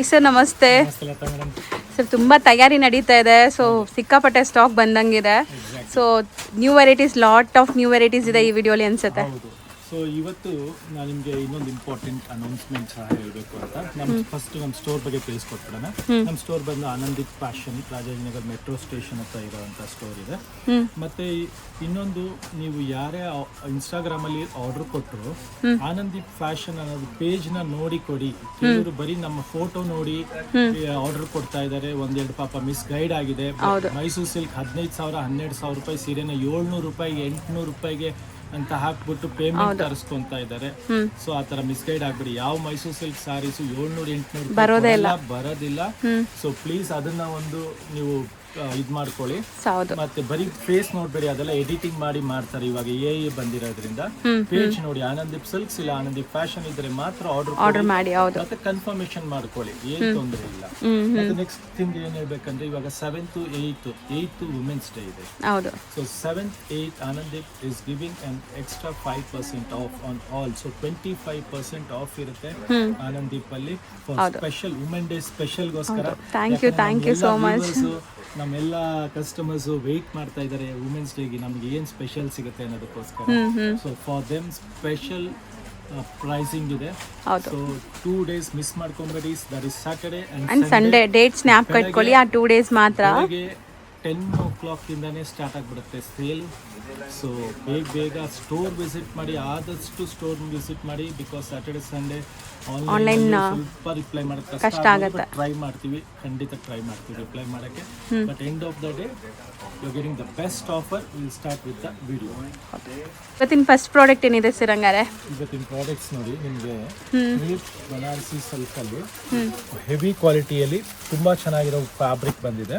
Sir ನಮಸ್ತೆ sir. ತುಂಬ ತಯಾರಿ ನಡೀತಾ ಇದೆ. ಸೊ ಸಿಕ್ಕಾಪಟ್ಟೆ ಸ್ಟಾಕ್ ಬಂದಂಗಿದೆ. So new varieties, lot of new varieties ಇದೆ ಈ ವಿಡಿಯೋಲಿ ಅನ್ಸುತ್ತೆ. ಸೊ ಇವತ್ತು ನಾನು ನಿಮಗೆ ಇನ್ನೊಂದು ಇಂಪಾರ್ಟೆಂಟ್ ಅನೌನ್ಸ್ಮೆಂಟ್ ಸಹ ಹೇಳಬೇಕು ಅಂತ. ನಮ್ಮ ಸ್ಟೋರ್ ಬಗ್ಗೆ ತಿಳಿಸ್ಕೊಟ್ಬಿಡೋಣ. ನಮ್ಮ ಸ್ಟೋರ್ ಬಂದು ಆನಂದಿತ್ ಫ್ಯಾಷನ್, ರಾಜಾಜಿನಗರ್ ಮೆಟ್ರೋ ಸ್ಟೇಷನ್ ಹತ್ರ ಇರುವಂಥ ಸ್ಟೋರ್ ಇದೆ. ಮತ್ತೆ ಇನ್ನೊಂದು, ನೀವು ಯಾರೇ ಇನ್ಸ್ಟಾಗ್ರಾಮ್ ಅಲ್ಲಿ ಆರ್ಡರ್ ಕೊಟ್ಟರು ಆನಂದಿತ್ ಫ್ಯಾಷನ್ ಅನ್ನೋದು ಪೇಜ್ ನ ನೋಡಿ ಕೊಡಿ. ಕೆಲವರು ಬರೀ ನಮ್ಮ ಫೋಟೋ ನೋಡಿ ಆರ್ಡರ್ ಕೊಡ್ತಾ ಇದ್ದಾರೆ. ಒಂದೆರಡು ಪಾಪ ಮಿಸ್ ಗೈಡ್ ಆಗಿದೆ. ಮೈಸೂರು ಸಿಲ್ಕ್ 15,000 12,000 ರೂಪಾಯಿ ಸೀರೆನ 700 ರೂಪಾಯಿಗೆ 800 ರೂಪಾಯಿಗೆ ಅಂತ ಹಾಕ್ಬಿಟ್ಟು ಪೇಮೆಂಟ್ ತರಿಸ್ಕೊಂತ ಇದ್ದಾರೆ. ಸೊ ಆ ತರ ಮಿಸ್ಗೈಡ್ ಆಗ್ಬಿಡಿ. ಯಾವ ಮೈಸೂರು ಸಿಲ್ಕ್ ಸಾರೀಸು 700-800 ಬರೋದಿಲ್ಲ. ಸೊ ಪ್ಲೀಸ್ ಅದನ್ನ ಒಂದು ನೀವು ಇದ್ ಮಾಡ್ಕೊಳ್ಳಿ. ಮತ್ತೆ ಬರೀ ಫೇಸ್ ನೋಡ್ಬೇಡಿ, ಅದೆಲ್ಲ ಎಡಿಟಿಂಗ್ ಮಾಡಿ ಮಾಡ್ತಾರೆ ಇವಾಗ AI ಬಂದಿರೋದ್ರಿಂದ. ಪೇಜ್ ನೋಡಿ, ಆನಂದೀಪ್ ಸಿಲ್ಕ್ಸ್ ಇಲ್ಲ ಆನಂದೀಪ್ ಫ್ಯಾಷನ್ ಇದ್ರೆ ಮಾತ್ರ ಆರ್ಡರ್ ಮಾಡಿ ಮತ್ತೆ ಕನ್ಫರ್ಮೇಶನ್ ಮಾಡ್ಕೊಳ್ಳಿ, ಏನ್ ತೊಂದರೆ ಇಲ್ಲ. ಮತ್ತೆ ನೆಕ್ಸ್ಟ್ ಥಿಂಗ್ ಏನ್ ಹೇಳ್ಬೇಕಂದ್ರೆ, ಇವಾಗ 7th 8th ವುಮೆನ್ಸ್ ಡೇ ಇದೆ. So 7th 8th Anandeep is giving an extra 5% off on all. So 25% off ಇರುತ್ತೆ ಆನಂದೀಪ್ ಅಲ್ಲಿ ಸ್ಪೆಷಲ್ ವುಮೆನ್ ಡೇ ಸ್ಪೆಷಲ್ ಗೋಸ್ಕರ. Thank you so much. ನಮ್ಮೆಲ್ಲ ಕಸ್ಟಮರ್ಸ್ ವೇಟ್ ಮಾಡ್ತಾ ಇದ್ದಾರೆ ವುಮೆನ್ಸ್ ಡೇಗೆ ನಮ್ಗೆ ಏನ್ ಸ್ಪೆಷಲ್ ಸಿಗುತ್ತೆ ಅನ್ನೋದಕ್ಕೋಸ್ಕರ. So for them special pricing ಇದೆ. ಸೊ 2 days ಮಿಸ್ ಮಾಡ್ಕೊಂಬೇಡಿ. That is Saturday and Sunday. Date snap ಕಟ್ಕೊಳ್ಳಿ. ಆ 2 days ಮಾತ್ರ. 10 o'clock ಇಂದಾನೆ ಸ್ಟಾರ್ಟ್ ಆಗ್ಬಿಡುತ್ತೆ ಸೇಲ್. ಸೊ ಬೇಗ ಸ್ಟೋರ್ ವಿಸಿಟ್ ಮಾಡಿ, ಆದಷ್ಟು ಸ್ಟೋರ್ ವಿಸಿಟ್ ಮಾಡಿ. ಬಿಕಾಸ್ ಸ್ಯಾಟರ್ಡೆ ಸಂಡೇ ಆನ್ಲೈನ್ ಸ್ವಲ್ಪ ರಿಪ್ಲೈ ಮಾಡೋದು ಕಷ್ಟ ಆಗುತ್ತೆ. ಟ್ರೈ ಮಾಡ್ತೀವಿ, ಖಂಡಿತ ಟ್ರೈ ಮಾಡ್ತೀವಿ ರಿಪ್ಲೈ ಮಾಡೋಕ್ಕೆ. But end of the day you getting the best offer. Will start with the video. ಇವತ್ತಿನ ಫಸ್ಟ್ ಪ್ರಾಡಕ್ಟ್ ಏನಿದೆ ಸರ್? ಹಂಗಾರೆ ಇವತ್ತಿನ ಪ್ರಾಡಕ್ಟ್ಸ್ ನೋಡಿ, ನಿಮಗೆ ಬನಾರಸಿ ಸಿಲ್ಕ್ ಅಲ್ಲಿ ಹೆವಿ ಕ್ವಾಲಿಟಿಯಲ್ಲಿ ತುಂಬಾ ಚೆನ್ನಾಗಿರೋ ಫ್ಯಾಬ್ರಿಕ್ ಬಂದಿದೆ.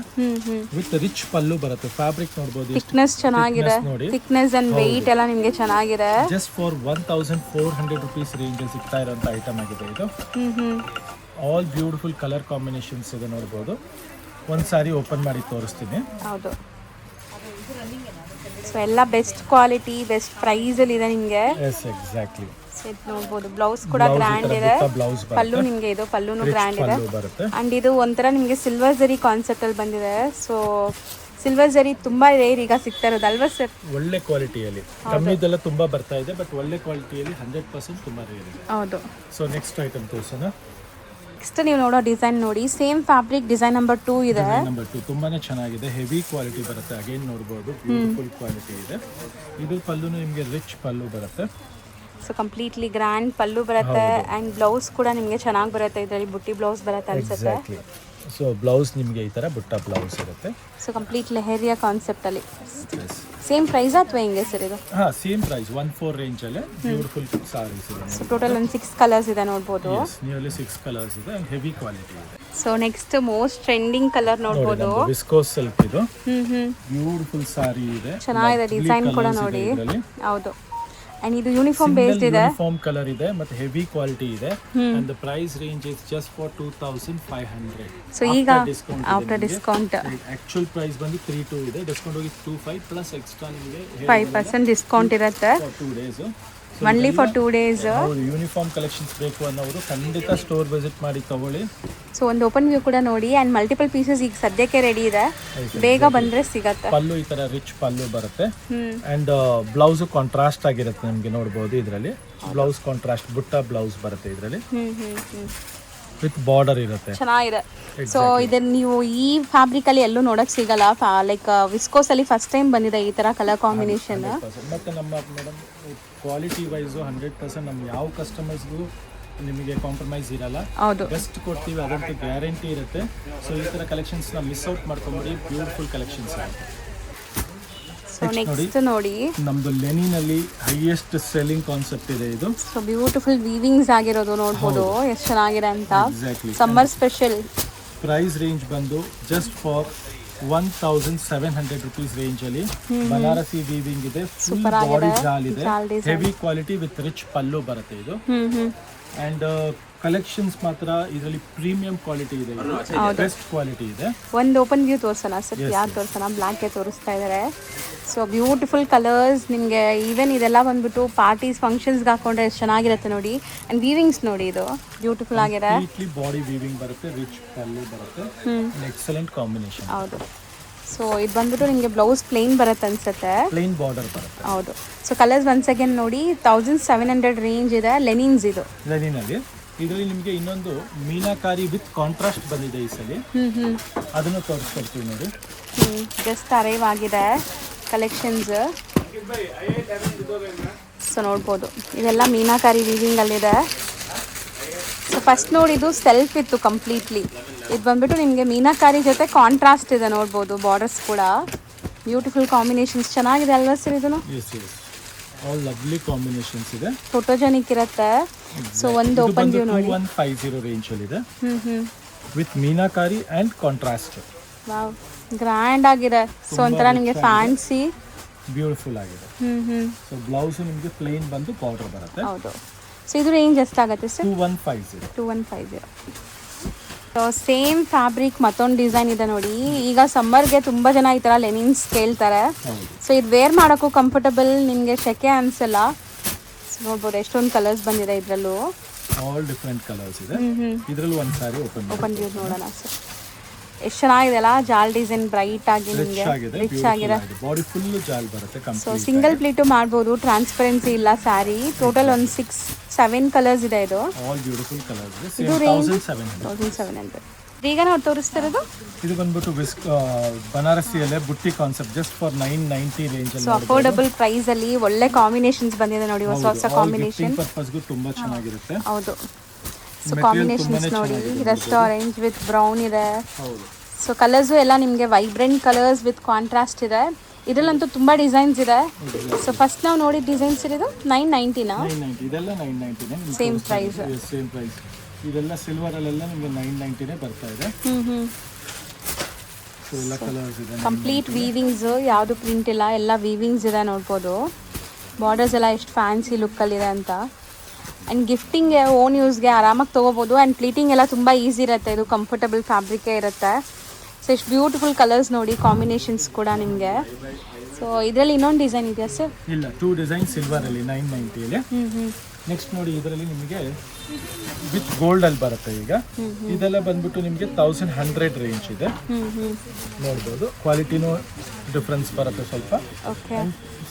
ವಿತ್ ರಿಚ್ ಪಲ್ಲು ಬರುತ್ತೆ. ಫ್ಯಾಬ್ರಿಕ್ ನೋಡಬಹುದು, ಥಿಕ್ನೆಸ್ ಚೆನ್ನಾಗಿದೆ. ಥಿಕ್ನೆಸ್ ಅಂಡ್ ವೆಯ್ಟ್ ಎಲ್ಲ ನಿಮಗೆ ಚೆನ್ನಾಗಿದೆ. ಜಸ್ಟ್ ಫಾರ್ 1400 ರೂಪೀಸ್ ರೇಂಜ್ ಸಿಗ್ತಾ ಇರೋಂಥ ಐಟಮ್ ಆಗಿದೆ ಇದು. ಆಲ್ ಬ್ಯೂಟಿಫುಲ್ ಕಲರ್ ಕಾಂಬಿನೇಷನ್ಸ್ ಇದೆ ನೋಡಬಹುದು. ಒಂದು ಸಾರಿ ಓಪನ್ ಮಾಡಿ ತೋರಿಸ್ತೀನಿ. ಹೌದು. ಸೊ ಎಲ್ಲ ಬೆಸ್ಟ್ ಕ್ವಾಲಿಟಿ, ಬೆಸ್ಟ್ ಪ್ರೈಸ್ ಅಲ್ಲಿ ಇದೆ ನಿಮಗೆ. Yes, exactly. ಸೆಟ್ ನೋಡಬಹುದು. ಬ್ಲೌಸ್ ಕೂಡ ಗ್ರ್ಯಾಂಡ್ ಇದೆ. ಪಲ್ಲು ನಿಮಗೆ ಇದು ಪಲ್ಲುನು ಗ್ರ್ಯಾಂಡ್ ಇದೆ. ಅಂಡ್ ಇದು ಒಂಥರ ನಿಮಗೆ ಸಿಲ್ವರ್ ಜರಿ ಕಾನ್ಸೆಪ್ಟ್ ಅಲ್ಲಿ ಬಂದಿದೆ. ಸೊ ಸಿಲ್ವರ್ ಜರಿ ತುಂಬಾ ರೇರ್ ಈಗ ಸಿಗ್ತಾ ಇರೋದು ಅಲ್ವಾ ಸರ್? ಒಳ್ಳೆ ಕ್ವಾಲಿಟಿಯಲ್ಲಿ, ಕಮ್ಮಿದೆಲ್ಲ ತುಂಬಾ ಬರ್ತಾ ಇದೆ, ಬಟ್ ಒಳ್ಳೆ ಕ್ವಾಲಿಟಿಯಲ್ಲಿ 100% ತುಂಬಾ ರೇರ್ ಇದೆ. ಹೌದು. ಸೊ ನೆಕ್ಸ್ಟ್ ಐಟಮ್ ತೋರಿಸೋಣ. ನೆಕ್ಸ್ಟ್ ನೀವು ನೋಡೋ ಡಿಸೈನ್ ನೋಡಿ, ಸೇಮ್ ಫ್ಯಾಬ್ರಿಕ್, ಡಿಸೈನ್ ನಂಬರ್ 2 ಇದೆ. ನಂಬರ್ 2 ತುಂಬಾನೇ ಚೆನ್ನಾಗಿದೆ. ಹೆವಿ ಕ್ವಾಲಿಟಿ ಬರುತ್ತೆ. ಅಗೇನ್ ನೋಡಬಹುದು, ಬ್ಯೂಟಿಫುಲ್ ಕ್ವಾಲಿಟಿ ಇದೆ. ಇದು ಪಲ್ಲುನು ನಿಮಗೆ ರಿಚ್ ಪಲ್ಲು ಬರುತ್ತೆ. ಸೊ ಕಂಪ್ಲೀಟ್ಲಿ ಗ್ರ್ಯಾಂಡ್ ಪಲ್ಲು ಬರುತ್ತೆ. ಅಂಡ್ ಬ್ಲೌಸ್ ಕೂಡ ನಿಮಗೆ ಚೆನ್ನಾಗಿ ಬರುತ್ತೆ. ಇದರಲ್ಲಿ ಬುಟ್ಟಿ ಬ್ಲೌಸ್ ಬರುತ್ತೆ ಅನ್ಸುತ್ತೆ. ಸೊ ಬ್ಲೌಸ್ ನಿಮಗೆ ಈ ತರ ಬುಟ್ಟ ಬ್ಲೌಸ್ ಇರುತ್ತೆ. ಸೊ ಕಂಪ್ಲೀಟ್ ಲೆಹರಿಯಾ ಕಾನ್ಸೆಪ್ಟ್ ಅಲ್ಲಿ. ಸೇಮ್ ಪ್ರೈಸ್ ಅಥವಾ ಹೆಂಗೆ ಸರ್ ಇದು? ಸೇಮ್ ಪ್ರೈಸ್ 14 ರೇಂಜ್ ಅಲ್ಲಿ ಬ್ಯೂಟಿಫುಲ್ ಸಾರೀಸ್ ಇದೆ. ಸೊ ಟೋಟಲ್ ಒಂದು 6 ಕಲರ್ಸ್ ಇದೆ ನೋಡಬಹುದು. ನಿಯರ್ಲಿ 6 ಕಲರ್ಸ್ ಇದೆ ಅಂಡ್ ಹೆವಿ ಕ್ವಾಲಿಟಿ ಇದೆ. So next most trending colour ನೋಡಬಹುದು. ವಿಸ್ಕೋಸ್ ಸಿಲ್ಕ್ ಇದು. ಬ್ಯೂಟಿಫುಲ್ ಸಾರಿ ಇದೆ. ಚೆನ್ನಾಗಿದೆ. ಡಿಸೈನ್ ಕೂಡ ನೋಡಿ. ಹೌದು. ಅಂಡ್ ಇದು ಯೂನಿಫಾರ್ಮ್ ಬೇಸ್ಡ್ ಇದೆ. ಯೂನಿಫಾರ್ಮ್ ಕಲರ್ ಇದೆ ಮತ್ತೆ ಹೆವಿ ಕ್ವಾಲಿಟಿ ಇದೆ. And the price range is just for 2500. So ಈಗ ಆಫ್ಟರ್ ಡಿಸ್ಕೌಂಟ್ ಆಕ್ಚುಯಲ್ ಪ್ರೈಸ್ ಬಂದು 32 ಇದೆ. ಡಿಸ್ಕೌಂಟ್ ಹೋಗಿ 25 ಪ್ಲಸ್ ಎಕ್ಸ್ಟ್ರಾ ನಿಮಗೆ 5% ಡಿಸ್ಕೌಂಟ್ ಇರುತ್ತೆ. 2 days. Only for 2 days. Uniform collections ಬೇಕು ಅನ್ನೋರು ಖಂಡಿತ ಸ್ಟೋರ್ ವಿಸಿಟ್ ಮಾಡಿ ತಗೊಳ್ಳಿ. ಸೊ ಒಂದು ಓಪನ್ ವ್ಯೂ ಕೂಡ ನೋಡಿ. ಅಂಡ್ ಮಲ್ಟಿಪಲ್ ಪೀಸಸ್ ಈಗ ಸದ್ಯಕ್ಕೆ ರೆಡಿ ಇದೆ. ಬೇಗ ಬಂದ್ರೆ ಸಿಗತ್ತೆ. ಪಲ್ಲು ಈ ತರ ರಿಚ್ ಪಲ್ಲು ಬರುತ್ತೆ. ಅಂಡ್ ಬ್ಲೌಸ್ ಕಾಂಟ್ರಾಸ್ಟ್ ಆಗಿರುತ್ತೆ. ನಿಮಗೆ ನೋಡಬಹುದು ಇದರಲ್ಲಿ ಬ್ಲೌಸ್ ಕಾಂಟ್ರಾಸ್ಟ್ ಬುಟ್ಟ ಬ್ಲೌಸ್ ಬರುತ್ತೆ ಇದರಲ್ಲಿ. ವಿತ್ ಬಾರ್ಡರ್ ಇರುತ್ತೆ. ಚೆನ್ನಾಗಿದೆ. ಸೊ ಇದನ್ನ ನೀವು ಈ ಫ್ಯಾಬ್ರಿಕ್ ಅಲ್ಲಿ ಎಲ್ಲೂ ನೋಡಕ್ ಸಿಗಲ್ಲ. ಲೈಕ್ ವಿಸ್ಕೋಸ್ ಅಲ್ಲಿ ಫಸ್ಟ್ ಟೈಮ್ ಬಂದಿದೆ ಈ ತರ ಕಲರ್ ಕಾಂಬಿನೇಷನ್. ಮತ್ತೆ ನಮ್ಮ ಮೇಡಮ್ ಕ್ವಾಲಿಟಿ ವೈಸ್ 100% ನಮ್ಮ ಯಾವ ಕಸ್ಟಮರ್ಸ್ಗೂ ನಿಮಗೆ ಕಾಂಪ್ರಮೈಸ್ ಇರಲ್ಲ. ಬೆಸ್ಟ್ ಕೊಡ್ತೀವಿ, ಅದಂತೂ ಗ್ಯಾರಂಟಿ ಇರುತ್ತೆ. ಸೊ ಈ ತರ ಕಲೆಕ್ಷನ್ಸ್ ನ ಮಿಸ್ ಔಟ್ ಮಾಡ್ಕೊಂಬಿಡಿ. ಬ್ಯೂಟಿಫುಲ್ ಕಲೆಕ್ಷನ್ಸ್ ಆಗುತ್ತೆ. ನೆಕ್ಸ್ಟ್ ನೋಡಿ, ನಮ್ದು ಲೆನಿನ್ ಅಲ್ಲಿ ಹೈಯೆಸ್ಟ್ ಸೆಲ್ಲಿಂಗ್ ಕಾನ್ಸೆಪ್ಟ್ ಇದೆ ಇದು. ಸೊ ಬ್ಯೂಟಿಫುಲ್ ವೀವಿಂಗ್ಸ್ ಆಗಿರೋದು ನೋಡಬಹುದು ಎಷ್ಟು ಚೆನ್ನಾಗಿದೆ ಅಂತ. Summer special. ಪ್ರೈಸ್ ರೇಂಜ್ ಬಂದು ಜಸ್ಟ್ ಫಾರ್ 1700 ರೂಪೀಸ್ ರೇಂಜ್ ಅಲ್ಲಿ ಬನಾರಸಿ ವೀವಿಂಗ್ ಇದೆ. ಫುಲ್ ಬಾಡಿ ಜಾಲ್ ಇದೆ. Heavy quality with rich pallu ಬರುತ್ತೆ ಇದು. ಅಂಡ್ ಕಲೆಕ್ಷನ್ಸ್ ಮಾತ್ರ ಇದರಲ್ಲಿ ಪ್ರೀಮಿಯಂ ಕ್ವಾಲಿಟಿ ಇದೆ, ಬೆಸ್ಟ್ ಕ್ವಾಲಿಟಿ ಇದೆ. ಒಂದು ಓಪನ್ ವ್ಯೂ ತೋರ್ಸೋಣ ಸರ್, ಯಾರು ತೋರ್ಸೋಣ, ಬ್ಲ್ಯಾಕೆ ತೋರಿಸ್ತಾ ಇದ್ದಾರೆ. ಸೊ ಬ್ಯೂಟಿಫುಲ್ ಕಲರ್ಸ್ ನಿಮಗೆ. ಈವನ್ ಇದೆಲ್ಲ ಬಂದ್ಬಿಟ್ಟು ಪಾರ್ಟೀಸ್ ಫಂಕ್ಷನ್ಸ್ಗೆ ಹಾಕೊಂಡ್ರೆ ಎಷ್ಟು ಚೆನ್ನಾಗಿರುತ್ತೆ ನೋಡಿ. ಆ್ಯಂಡ್ ವೀವಿಂಗ್ಸ್ ನೋಡಿ, ಇದು ಬ್ಯೂಟಿಫುಲ್ ಆಗಿದೆ. ಬಾಡಿ ವೀವಿಂಗ್ ಬರುತ್ತೆ, ರಿಚ್ ಪಲ್ಲು ಬರುತ್ತೆ, ಎಕ್ಸಲೆಂಟ್ ಕಾಂಬಿನೇಷನ್. ಹೌದು. ಸೊ ಇದು ಬಂದ್ಬಿಟ್ಟು ನಿಮಗೆ ಬ್ಲೌಸ್ ಪ್ಲೇನ್ ಬರುತ್ತೆ ಅನ್ಸುತ್ತೆ, ಪ್ಲೇನ್ ಬಾರ್ಡರ್ ಬರುತ್ತೆ. ಹೌದು. ಸೊ ಕಲರ್ಸ್ ಒನ್ ಸೆಕೆಂಡ್ ನೋಡಿ, 1700 ರೇಂಜ್ ಇದೆ. ಲೆನಿನ್ಸ್ ಇದು. ಲೆನಿನಲ್ಲಿ ಇದರಲ್ಲಿ ನಿಮಗೆ ಇನ್ನೊಂದು ಮೀನಾಕಾರಿ ವಿತ್ ಕಾಂಟ್ರಾಸ್ಟ್ ಬಂದಿದೆ ಈ ಸಲ, ಅದನ್ನು ತೋರಿಸ್ಕೊಡ್ತೀವಿ ನೋಡಿ. ಜಸ್ಟ್ ಅರೈವ್ ಆಗಿದೆ ಕಲೆಕ್ಷನ್ಸ್. ಸೊ ನೋಡ್ಬೋದು, ಇದೆಲ್ಲ ಮೀನಾಕಾರಿ ವೀವಿಂಗ್ ಅಲ್ಲಿದೆ. ಸೊ ಫಸ್ಟ್ ನೋಡಿ, ಇದು ಸೆಲ್ಫ್ ಇತ್ತು ಕಂಪ್ಲೀಟ್ಲಿ. ಇದು ಬಂದ್ಬಿಟ್ಟು ನಿಮಗೆ ಮೀನಾಕಾರಿ ಜೊತೆ ಕಾಂಟ್ರಾಸ್ಟ್ ಇದೆ, ನೋಡ್ಬೋದು. ಬಾರ್ಡರ್ಸ್ ಕೂಡ ಬ್ಯೂಟಿಫುಲ್ ಕಾಂಬಿನೇಷನ್ಸ್, ಚೆನ್ನಾಗಿದೆ ಅಲ್ವಾ ಸರ್? ಇದನ್ನು ಆಲ್ ಲವ್ಲಿ ಕಾಂಬಿನೇಷನ್ಸ್ ಇದೆ, ಫೋಟೋಜೆನಿಕ್ ಇರುತ್ತೆ. ಸೊ ಒಂದು ಓಪನ್ ವ್ಯೂ ನೋಡಿ. 2150 ರೇಂಜ್ ಅಲ್ಲಿ ಇದೆ, with meenakari and contrast. Wow, grand ಆಗಿದೆ. ಸೊ ಒಂಥರ ನಿಮಗೆ ಫ್ಯಾನ್ಸಿ, ಬ್ಯೂಟಿಫುಲ್ ಆಗಿದೆ. ಸೊ ಬ್ಲೌಸ್ ನಿಮಗೆ ಪ್ಲೇನ್ ಬಂದು ಬಾರ್ಡರ್ ಬರುತ್ತೆ. ಹೌದು. ಸೊ ಇದು ರೇಂಜ್ ಎಷ್ಟಾಗುತ್ತೆ ಸರ್? 2150. ಸೊ ಸೇಮ್ ಫ್ಯಾಬ್ರಿಕ್ ಮತ್ತೊಂದು ಡಿಸೈನ್ ಇದೆ ನೋಡಿ. ಈಗ ಸಮ್ಮರ್ಗೆ ತುಂಬ ಜನ ಈ ಥರ ಲೆನಿನ್ಸ್ ಕೇಳ್ತಾರೆ. ಸೊ ಇದು ವೇರ್ ಮಾಡೋಕ್ಕೂ ಕಂಫರ್ಟಬಲ್, ನಿಮಗೆ ಸೆಕೆ ಅನಿಸಲ್ಲ. ನೋಡ್ಬೋದು ಎಷ್ಟೊಂದು ಕಲರ್ಸ್ ಬಂದಿದೆ ಇದರಲ್ಲೂ. ಆಲ್ ಡಿಫರೆಂಟ್ ಕಲರ್ಸ್ ಇದೆ. ಇದರಲ್ಲೂ ಒಂದು ಸಾರಿ ಓಪನ್ ವ್ಯೂ ನೋಡೋಣ ಸರ್. ಎಷ್ಟು ಚೆನ್ನಾಗಿದೆ ಅಲ್ಲ, ಜಾಲ್ ಡಿಸೈನ್ ಬ್ರೈಟ್ ಆಗಿ ನಿಮಗೆ ರಿಚ್ ಆಗಿದೆ. ಬಾಡಿ ಫುಲ್ ಜಾಲ್ ಬರುತ್ತೆ. ಸೊ ಸಿಂಗಲ್ ಪ್ಲೀಟು ಮಾಡ್ಬೋದು, ಟ್ರಾನ್ಸ್ಪರೆನ್ಸಿ ಇಲ್ಲ ಸ್ಯಾರಿ. ಟೋಟಲ್ ಒಂದು 6-7 ಕಲರ್ಸ್ ಇದೆ ಇದು. ಆಲ್ ಬ್ಯೂಟಿಫುಲ್ ಕಲರ್ಸ್ ಇದೆ. ಇದು 1700. ಈಗ ನಾವು ತೋರಿಸ್ತಿರೋದು ಇದು ಬಂದ್ಬಿಟ್ಟು ಬನಾರಸಿಯಲ್ಲೇ ಬುಟ್ಟಿ ಕಾನ್ಸೆಪ್ಟ್, ಜಸ್ಟ್ ಫಾರ್ 990 ರೇಂಜ್ ಅಲ್ಲಿ. ಸೊ ಅಫೋರ್ಡಬಲ್ ಪ್ರೈಸ್ ಅಲ್ಲಿ ಒಳ್ಳೆ ಕಾಂಬಿನೇಷನ್ಸ್ ಬಂದಿದೆ ನೋಡಿ, ಹೊಸ ಹೊಸ ಕಾಂಬಿನೇಷನ್. ಪರ್ಪಸ್ಗೂ ತುಂಬಾ ಚೆನ್ನಾಗಿರುತ್ತೆ. ಹೌದು. ಸೊ ಕಾಂಬಿನೇಷನ್ಸ್ ನೋಡಿ, ರಸ್ಟ್ ಆರೆಂಜ್ ವಿತ್ ಬ್ರೌನ್ ಇದೆ. ಸೊ ಕಲರ್ಸು ಎಲ್ಲ ನಿಮಗೆ ವೈಬ್ರೆಂಟ್ ಕಲರ್ಸ್ ವಿತ್ ಕಾಂಟ್ರಾಸ್ಟ್ ಇದೆ. ಇದರಲ್ಲಂತೂ ತುಂಬ ಡಿಸೈನ್ಸ್ ಇದೆ. ಸೊ ಫಸ್ಟ್ ನಾವು ನೋಡಿದ ಡಿಸೈನ್ಸ್ ಇರೋದು 990ನಾ? 990. ಇದೆಲ್ಲ 990 ಸೇಮ್ ಪ್ರೈಸ್. Same price. ಇದೆಲ್ಲ ಸಿಲ್ವರ್ ಅಲ್ಲೆಲ್ಲ ನಿಮಗೆ 990 ಬರ್ತಾ ಇದೆ. ಸೊ ಎಲ್ಲ ಕಲರ್ಸ್ ಇದೆ. ಕಂಪ್ಲೀಟ್ ವೀವಿಂಗ್ಸ್, ಯಾವುದು ಪ್ರಿಂಟ್ ಇಲ್ಲ, ಎಲ್ಲ ವೀವಿಂಗ್ಸ್ ಇದೆ ನೋಡ್ಬೋದು. ಬಾರ್ಡರ್ಸ್ ಎಲ್ಲ ಎಷ್ಟು ಫ್ಯಾನ್ಸಿ ಲುಕ್ಕಲ್ಲಿದೆ ಅಂತ. ಆ್ಯಂಡ್ ಗಿಫ್ಟಿಂಗ್ಗೆ, ಓನ್ ಯೂಸ್ಗೆ ಆರಾಮಾಗಿ ತೊಗೋಬೋದು. ಆ್ಯಂಡ್ ಪ್ಲೀಟಿಂಗ್ ಎಲ್ಲ ತುಂಬ ಈಸಿ ಇರುತ್ತೆ, ಇದು ಕಂಫರ್ಟಬಲ್ ಫ್ಯಾಬ್ರಿಕೇ ಇರುತ್ತೆ. ಸೊ ಎಷ್ಟು ಬ್ಯೂಟಿಫುಲ್ ಕಲರ್ಸ್ ನೋಡಿ, ಕಾಂಬಿನೇಷನ್ಸ್ ಕೂಡ ನಿಮಗೆ. ಸೊ ಇದರಲ್ಲಿ ಇನ್ನೊಂದು ಡಿಸೈನ್ ಇದೆಯಾ ಸರ್? ಇಲ್ಲ, 2 ಡಿಸೈನ್ ಸಿಲ್ವರಲ್ಲಿ 990. ನೆಕ್ಸ್ಟ್ ನೋಡಿ, ಇದರಲ್ಲಿ ನಿಮಗೆ ವಿತ್ ಗೋಲ್ಡ್ ಅಲ್ಲಿ ಬರುತ್ತೆ. ಈಗ ಇದೆಲ್ಲ ಬಂದ್ಬಿಟ್ಟು ನಿಮಗೆ 1100 ರೇಂಜ್ ಇದೆ. ನೋಡ್ಬೋದು, ಕ್ವಾಲಿಟಿನೂ ಡಿಫ್ರೆನ್ಸ್ ಬರುತ್ತೆ ಸ್ವಲ್ಪ.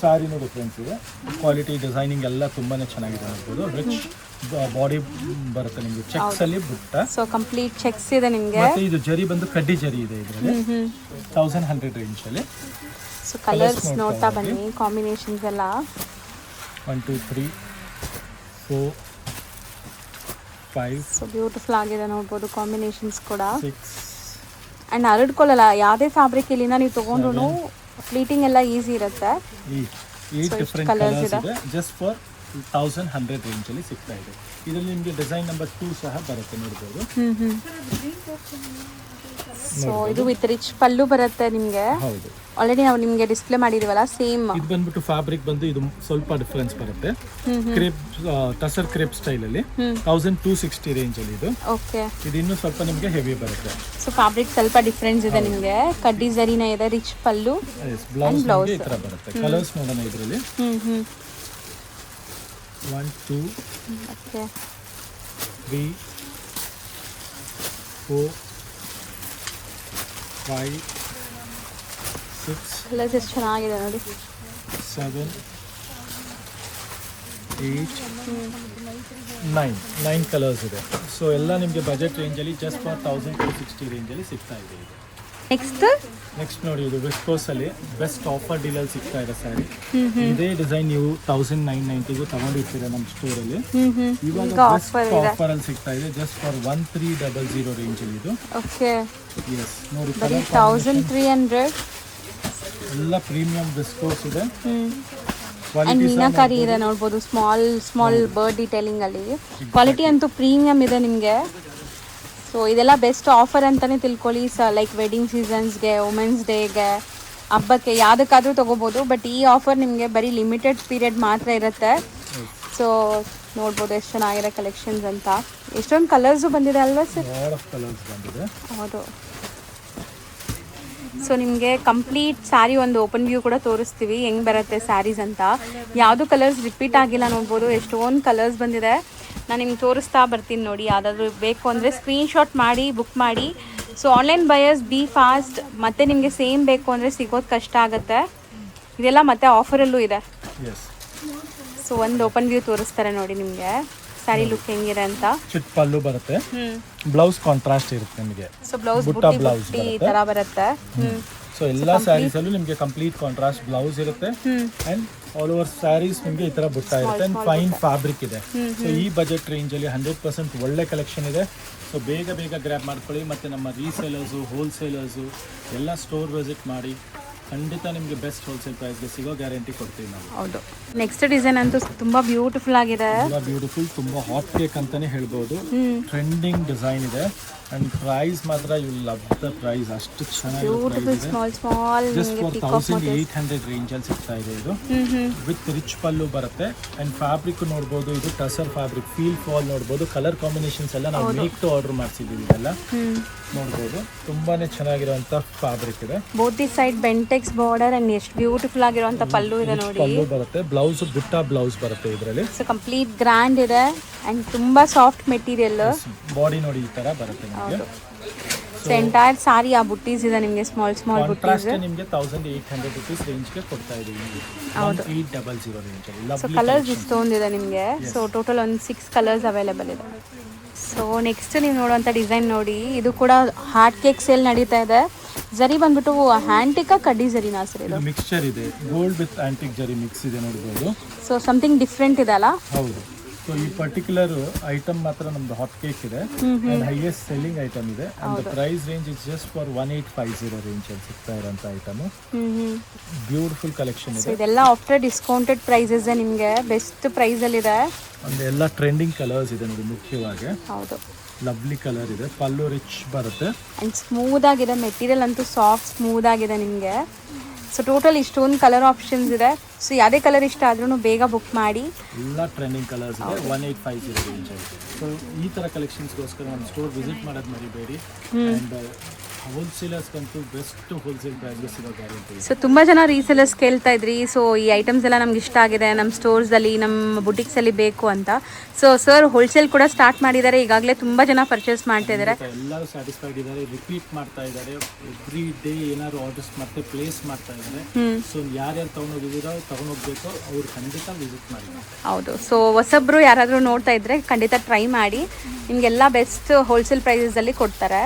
ಸಾರಿನೂ ಡಿಫ್ರೆನ್ಸ್ ಇದೆ. ಕ್ವಾಲಿಟಿ, ಡಿಸೈನಿಂಗ್ ಎಲ್ಲ ತುಂಬಾನೇ ಚೆನ್ನಾಗಿದೆ. ನೋಡ್ಬೋದು, ರಿಚ್ ಬಾಡಿ ಬರುತ್ತೆ ನಿಮಗೆ. ಚೆಕ್ಸ್ ಅಲ್ಲಿ ಬುಟ್ಟ. ಸೊ ಕಂಪ್ಲೀಟ್ ಚೆಕ್ಸ್ ಇದೆ ನಿಮಗೆ. ಮತ್ತೆ ಇದು ಜರಿ ಬಂದು ಕಡ್ಡಿ ಜರಿ ಇದೆ ಇದರಲ್ಲಿ. 1100 ರೇಂಜ್ ಅಲ್ಲಿ. ಸೊ ಕಲರ್ಸ್ ನೋಡ್ತಾ ಬನ್ನಿ, ಕಾಂಬಿನೇಷನ್ಸ್ ಎಲ್ಲ. 1 2 3 4 5. ಸೊ ಬ್ಯೂಟಿಫುಲ್ ಆಗಿದೆ ನೋಡ್ಬೋದು, ಕಾಂಬಿನೇಷನ್ಸ್ ಕೂಡ. 6. ಆ್ಯಂಡ್ ಹರಡ್ಕೊಳ್ಳಲ್ಲ, ಯಾವುದೇ ಫ್ಯಾಬ್ರಿಕ್ ಇಲ್ಲಿಂದ ನೀವು ತೊಗೊಂಡ್ರು ಪ್ಲೀಟಿಂಗ್ ಎಲ್ಲ ಈಸಿ ಇರುತ್ತೆ. ಈ ಡಿಫರೆಂಟ್ ಕಲರ್ಸ್ ಇದೆ. ಜಸ್ಟ್ ಫಾರ್ 1100 ರೇಂಜ್ ಅಲ್ಲಿ ಸಿಗ್ತಾ ಇದೆ. ಇದರಲ್ಲಿ ನಿಮಗೆ ಡಿಸೈನ್ ನಂಬರ್ 2 ಸಹ ಬರುತ್ತೆ, ನೋಡ್ಬೋದು. ಸೊ ಇದು ವಿತ್ ರಿಚ್ ಪಲ್ಲು ಬರುತ್ತೆ ನಿಮಗೆ. ಹೌದು, ಆಲ್ರೆಡಿ ನಾವು ನಿಮಗೆ ಡಿಸ್ಪ್ಲೇ ಮಾಡಿದೀವಲ್ಲ, ಸೇಮ್. ಇದು ಬಂದ್ಬಿಟ್ಟು ಫ್ಯಾಬ್ರಿಕ್ ಬಂದು ಇದು ಸ್ವಲ್ಪ ಡಿಫರೆನ್ಸ್ ಬರುತ್ತೆ. ಕ್ರೇಪ್, ಟಸರ್ ಕ್ರೇಪ್ ಸ್ಟೈಲ್ ಅಲ್ಲಿ 1260 ರೇಂಜ್ ಅಲ್ಲಿ ಇದು. ಓಕೆ. ಇದು ಇನ್ನೂ ಸ್ವಲ್ಪ ನಿಮಗೆ ಹೆವಿ ಬರುತ್ತೆ. ಸೊ ಫ್ಯಾಬ್ರಿಕ್ ಸ್ವಲ್ಪ ಡಿಫರೆನ್ಸ್ ಇದೆ ನಿಮಗೆ. ಕಡ್ಡಿ ಜರಿನೇ ಇದೆ, ರಿಚ್ ಪಲ್ಲು. ಬ್ಲೌಸ್ ಈ ತರ ಬರುತ್ತೆ. ಕಲರ್ಸ್ ನೋಡೋಣ ಇದರಲ್ಲಿ. 1 2 3 4 5 6 ಕಲರ್ಸ್ ಎಷ್ಟು ಚೆನ್ನಾಗಿದೆ ನೋಡಿ. 7 8 9 ಕಲರ್ಸ್ ಇದೆ. ಸೊ ಎಲ್ಲ ನಿಮಗೆ ಬಜೆಟ್ ರೇಂಜಲ್ಲಿ ಜಸ್ಟ್ ಫಾರ್ 1260 ರೇಂಜಲ್ಲಿ ಸಿಗ್ತಾ ಇದೆ. ನೆಕ್ಸ್ಟ್ ನೋಡಿ, ಇದು ವಿಸ್ಕೋಸ್ ಅಲ್ಲಿ ಬೆಸ್ಟ್ ಆಫರ್ ಡೀಲ್ ಅಲ್ಲಿ ಸಿಗ್ತಾ ಇದೆ ಸ್ಯಾರಿ. ಇದೇ ಡಿಸೈನ್ ನೀವು 1990ಗೂ ತಗೊಂಡಿರ್ತೀರ ನಮ್ಮ ಸ್ಟೋರ್ ಅಲ್ಲಿ. ಇವಾಗ ಆಫರ್ ಅಲ್ಲಿ ಸಿಗ್ತಾ ಇದೆ ಜಸ್ಟ್ ಫಾರ್ 1300 ರೇಂಜ್ ಅಲ್ಲಿ ಇದು. ಓಕೆ. ಎಸ್ ನೋಡಿ, 1300. ಎಲ್ಲ ಪ್ರೀಮಿಯಂ ವಿಸ್ಕೋಸ್ ಇದೆ. ಅಂಡ್ ಮೀನಾಕಾರಿ ಇದೆ ನೋಡ್ಬೋದು, ಸ್ಮಾಲ್ ಬರ್ಡ್ ಡಿಟೇಲಿಂಗ್ ಅಲ್ಲಿ. ಕ್ವಾಲಿಟಿ ಅಂತೂ ಪ್ರೀಮಿಯಂ ಇದೆ ನಿಮಗೆ. ಸೊ ಇದೆಲ್ಲ ಬೆಸ್ಟ್ ಆಫರ್ ಅಂತಲೇ ತಿಳ್ಕೊಳ್ಳಿ. ಲೈಕ್ ವೆಡ್ಡಿಂಗ್ ಸೀಸನ್ಸ್ಗೆ, ವುಮೆನ್ಸ್ ಡೇಗೆ, ಹಬ್ಬಕ್ಕೆ ಯಾವುದಕ್ಕಾದರೂ ತೊಗೋಬೋದು. ಬಟ್ ಈ ಆಫರ್ ನಿಮಗೆ ಬರೀ ಲಿಮಿಟೆಡ್ ಪೀರಿಯಡ್ ಮಾತ್ರ ಇರುತ್ತೆ. ಸೊ ನೋಡ್ಬೋದು ಎಷ್ಟು ಚೆನ್ನಾಗಿರೋ ಕಲೆಕ್ಷನ್ಸ್ ಅಂತ. ಎಷ್ಟೊಂದು ಕಲರ್ಸು ಬಂದಿದೆ ಅಲ್ವಾ ಸರ್? ಲಾಟ್ ಆಫ್ ಕಲರ್ಸ್ ಬಂದಿದೆ. ಹೌದು. ಸೊ ನಿಮಗೆ ಕಂಪ್ಲೀಟ್ ಸ್ಯಾರಿ ಒಂದು ಓಪನ್ ವ್ಯೂ ಕೂಡ ತೋರಿಸ್ತೀವಿ ಹೆಂಗೆ ಬರುತ್ತೆ ಸ್ಯಾರೀಸ್ ಅಂತ. ಯಾವುದು ಕಲರ್ಸ್ ರಿಪೀಟ್ ಆಗಿಲ್ಲ ನೋಡ್ಬೋದು, ಎಷ್ಟೊಂದು ಕಲರ್ಸ್ ಬಂದಿದೆ. ನಾನು ನಿಮ್ಗೆ ತೋರಿಸ್ತಾ ಬರ್ತೀನಿ ನೋಡಿ. ಯಾವುದಾದ್ರೂ ಬೇಕು ಅಂದರೆ ಸ್ಕ್ರೀನ್ಶಾಟ್ ಮಾಡಿ ಬುಕ್ ಮಾಡಿ. So online buyers B fast. ಮತ್ತು ನಿಮಗೆ ಸೇಮ್ ಬೇಕು ಅಂದರೆ ಸಿಗೋದು ಕಷ್ಟ ಆಗುತ್ತೆ. ಇದೆಲ್ಲ ಮತ್ತೆ ಆಫರಲ್ಲೂ ಇದೆ. ಸೊ ಒಂದು ಓಪನ್ ವ್ಯೂ ತೋರಿಸ್ತಾರೆ ನೋಡಿ ನಿಮಗೆ ಸ್ಯಾರಿ ಲುಕ್ ಹೆಂಗಿದೆ ಅಂತ. ಚಿಟ್ ಪಲ್ಲು ಬರುತ್ತೆ, ಬ್ಲೌಸ್ ಕಾಂಟ್ರಾಸ್ಟ್ ಇರುತ್ತೆ ನಿಮಗೆ. ಸೊ ಬ್ಲೌಸ್ ಬುಟ್ಟಿ ಈ ತರ ಬರುತ್ತೆ. ಸೊ ಎಲ್ಲ ಸ್ಯಾರೀಸ್ ಅಲ್ಲೂ ನಿಮಗೆ ಕಂಪ್ಲೀಟ್ ಕಾಂಟ್ರಾಸ್ಟ್ ಬ್ಲೌಸ್ ಇರುತ್ತೆ ಅಂಡ್ ಆಲ್ ಓವರ್ ಸ್ಯಾರೀಸ್ ನಿಮಗೆ ಈ ತರ ಬುಟ್ಟ ಇರುತ್ತೆ ಅಂಡ್ ಫೈನ್ ಫ್ಯಾಬ್ರಿಕ್ ಇದೆ. ಸೊ ಈ ಬಜೆಟ್ ರೇಂಜ್ ಅಲ್ಲಿ 100% ಒಳ್ಳೆ ಕಲೆಕ್ಷನ್ ಇದೆ. ಸೊ ಬೇಗ ಬೇಗ ಗ್ರ್ಯಾಬ್ ಮಾಡ್ಕೊಳ್ಳಿ. ಮತ್ತೆ ನಮ್ಮ ರೀಸೇಲರ್ಸು ಹೋಲ್ಸೇಲರ್ಸು ಎಲ್ಲ ಸ್ಟೋರ್ ವಿಸಿಟ್ ಮಾಡಿ. ಖಂಡಿತ ನಿಮಗೆ ಬೆಸ್ಟ್ ಹೋಲ್ಸೇಲ್ ಪ್ರೈಸ್ಗೆ ಸಿಗೋ ಗ್ಯಾರಂಟಿ ಕೊಡ್ತೀವಿ ನಾವು. ಹೌದು. ನೆಕ್ಸ್ಟ್ ಡಿಸೈನ್ ಅಂತೂ ತುಂಬಾ ಬ್ಯೂಟಿಫುಲ್ ಆಗಿದೆ. ತುಂಬಾ ಬ್ಯೂಟಿಫುಲ್, ತುಂಬಾ ಹಾಟ್ ಕೇಕ್ ಅಂತಾನೆ ಹೇಳ್ಬೋದು. ಟ್ರೆಂಡಿಂಗ್ ಡಿಸೈನ್ ಇದೆ ಅಂಡ್ ಪ್ರೈಸ್ ಮಾತ್ರ ಯು ಲವ್ ದ ಪ್ರೈಸ್. ಅಷ್ಟು ಚೆನ್ನಾಗಿದೆ. Small small just for 1800 range ಅಲ್ಲಿ ಸಿಗ್ತಾ ಇದೆ ಇದು. ವಿತ್ ರಿಚ್ ಪಲ್ಲು ಬರುತ್ತೆ ಅಂಡ್ ಫ್ಯಾಬ್ರಿಕ್ ನೋಡ್ಬೋದು. ಇದು ಟಸರ್ ಫ್ಯಾಬ್ರಿಕ್, ಫೀಲ್ ಫಾಲ್ ನೋಡ್ಬೋದು. ಕಲರ್ ಕಾಂಬಿನೇಷನ್ಸ್ ಎಲ್ಲ ನಾವು ಮೇಕ್ ಟು ಆರ್ಡರ್ ಮಾಡಿಸಿದ್ದೀವಿ. ಇದೆಲ್ಲ ನೋಡ್ಬೋದು, ತುಂಬಾನೇ ಚೆನ್ನಾಗಿರುವಂತ ಫ್ಯಾಬ್ರಿಕ್ ಇದೆ. Both the side Bentex border and ಎಷ್ಟು ಬ್ಯೂಟಿಫುಲ್ ಆಗಿರುವಂತ ಪಲ್ಲು ಇದೆ ನೋಡಿ. ಪಲ್ಲು ಬರುತ್ತೆ, ಬ್ಲೌಸ್ ಬುಟ್ಟ ಬ್ಲೌಸ್ ಬರುತ್ತೆ ಇದರಲ್ಲಿ. ಸೊ ಕಂಪ್ಲೀಟ್ ಗ್ರ್ಯಾಂಡ್ ಇದೆ ಅಂಡ್ ತುಂಬಾ ಸಾಫ್ಟ್ ಮೆಟೀರಿಯಲ್. ಬಾಡಿ ನೋಡಿ ಈ ತರ ಬರುತ್ತೆ ನಿಮಗೆ. ಸೊ ಎಂಟೈರ್ ಸಾರಿ ಆ ಬುಟ್ಟೀಸ್ ಇದೆ ನಿಮಗೆ, ಸ್ಮಾಲ್ ಸ್ಮಾಲ್ ಬುಟ್ಟೀಸ್. ನಿಮಗೆ 1800 ರೂಪೀಸ್ ರೇಂಜ್ ಗೆ ಕೊಡ್ತಾ ಇದೀವಿ. 1800 ರೇಂಜ್ ಅಲ್ಲಿ. ಸೊ ಕಲರ್ಸ್ ಇಷ್ಟೊಂದಿದೆ ನಿಮಗೆ. ಸೊ ಟೋಟಲ್ ಒಂದು 6 ಕಲರ್ಸ್ ಅವೈಲೇಬಲ್ ಇದೆ. ಸೊ ನೆಕ್ಸ್ಟ್ ನೀವು ನೋಡುವಂಥ ಡಿಸೈನ್ ನೋಡಿ. ಇದು ಕೂಡ ಹಾರ್ಟ್ ಕೇಕ್ ಸೇಲ್ ನಡೀತಾ ಇದೆ. ಜರಿ ಬಂದ್ಬಿಟ್ಟು ಹ್ಯಾಂಟಿಕಾ ಕಡ್ಡಿ ಜರಿನಾ ಸರ್? ಇದು ಮಿಕ್ಸ್ಚರ್ ಇದೆ, ಗೋಲ್ಡ್ ವಿತ್ ಆಂಟಿಕ್ ಜರಿ ಮಿಕ್ಸ್ ಇದೆ ನೋಡಬಹುದು. ಸೊ ಸಮಥಿಂಗ್ ಡಿಫ್ರೆಂಟ್ ಇದೆ ಅಲ್ಲ? ಹೌದು. ಸೊ ಈ ಪರ್ಟಿಕ್ಯುಲರ್ ಐಟಮ್ ಮಾತ್ರ ನಮ್ದು ಹಾಟ್ ಕೇಕ್ ಇದೆ ಅಂಡ್ ಹೈಯೆಸ್ಟ್ ಸೆಲ್ಲಿಂಗ್ ಐಟಮ್ ಇದೆ and the price range is just for 1850 range ಅಲ್ಲಿ ಸಿಗ್ತಾ ಇರೋಂಥ ಐಟಮ್. ಬ್ಯೂಟಿಫುಲ್ ಕಲೆಕ್ಷನ್ ಇದೆ. ಇದೆಲ್ಲ ಆಫ್ಟರ್ ಡಿಸ್ಕೌಂಟೆಡ್ ಪ್ರೈಸಸ್ ನಿಮಗೆ ಬೆಸ್ಟ್ ಪ್ರೈಸ್ ಅಲ್ಲಿ ಇದೆ. ಅಂದ್ರೆ ಎಲ್ಲ ಟ್ರೆಂಡಿಂಗ್ ಕಲರ್ಸ್ ಇದೆ ನೋಡಿ ಮುಖ್ಯವಾಗಿ. ಹೌದು. ಲವ್ಲಿ ಕಲರ್ ಇದೆ, ಪಲ್ಲು ರಿಚ್ ಬರುತ್ತೆ ಅಂಡ್ ಸ್ಮೂತ್ ಆಗಿದೆ. ಮೆಟೀರಿಯಲ್ ಅಂತೂ ಸಾಫ್ಟ್ ಸ್ಮೂತ್ ಆಗಿದೆ ನಿಮಗೆ. ಸೊ ಟೋಟಲ್ ಇಷ್ಟೊಂದು ಕಲರ್ ಆಪ್ಷನ್ಸ್ ಇದೆ. ಸೊ ಯಾವುದೇ ಕಲರ್ ಇಷ್ಟ ಆದ್ರೂ ಬೇಗ ಬುಕ್ ಮಾಡಿ. ಎಲ್ಲ ಟ್ರೆಂಡಿಂಗ್ ಕಲರ್ಸ್ ಇದೆ 1850 ರೇಂಜ್ ಅಲ್ಲಿ. ಸೊ ಈ ಥರ ಕಲೆಕ್ಷನ್ಸ್ಗೋಸ್ಕರ ನಮ್ಮ ಸ್ಟೋರ್ ವಿಸಿಟ್ ಮಾಡೋದು ಮರಿಬೇಡಿ. ಆ್ಯಂಡ್ ಹೋಲ್ಸೇಲರ್ಸ್ಗಂತೂ ಬೆಸ್ಟ್ ಹೋಲ್ಸೇಲ್ ಪ್ರೈಸ್ಗೆ ಸಿಗೋ ಗ್ಯಾರಂಟಿ. ಸೊ ತುಂಬ ಜನ ರೀಸೇಲರ್ಸ್ ಕೇಳ್ತಾ ಇದ್ರಿ. ಸೊ ಈ ಐಟಮ್ಸ್ ಎಲ್ಲ ನಮ್ಗೆ ಇಷ್ಟ ಆಗಿದೆ, ನಮ್ಮ ಸ್ಟೋರ್ಸಲ್ಲಿ ನಮ್ಮ ಬುಟಿಕ್ಸಲ್ಲಿ ಬೇಕು ಅಂತ. ಸೊ ಸರ್ ಹೋಲ್ಸೇಲ್ ಕೂಡ ಸ್ಟಾರ್ಟ್ ಮಾಡಿದ್ದಾರೆ. ಈಗಾಗಲೇ ತುಂಬ ಜನ ಪರ್ಚೇಸ್ ಮಾಡ್ತಾ ಇದ್ದಾರೆ. ಎಲ್ಲರೂ ಸ್ಯಾಟಿಸ್ಫೈಡ್ ಇದ್ದಾರೆ, ರಿಪೀಟ್ ಮಾಡ್ತಾ ಇದ್ದಾರೆ. ಎವ್ರಿ ಡೇ ಏನಾದ್ರು ಆರ್ಡರ್ಸ್ ಮತ್ತೆ ಪ್ಲೇಸ್ ಮಾಡ್ತಾ ಇದ್ದಾರೆ. ಸೊ ಯಾರ್ಯಾರು ತಗೊಂಡೋಗ್ಬೇಕೋ ಅವ್ರು ಖಂಡಿತ ವಿಸಿಟ್ ಮಾಡಿ. ಹೌದು. ಸೊ ಹೊಸಬ್ರು ಯಾರಾದರೂ ನೋಡ್ತಾ ಇದ್ರೆ ಖಂಡಿತ ಟ್ರೈ ಮಾಡಿ. ನಿಮಗೆಲ್ಲ ಬೆಸ್ಟ್ ಹೋಲ್ಸೇಲ್ ಪ್ರೈಸಲ್ಲಿ ಕೊಡ್ತಾರೆ.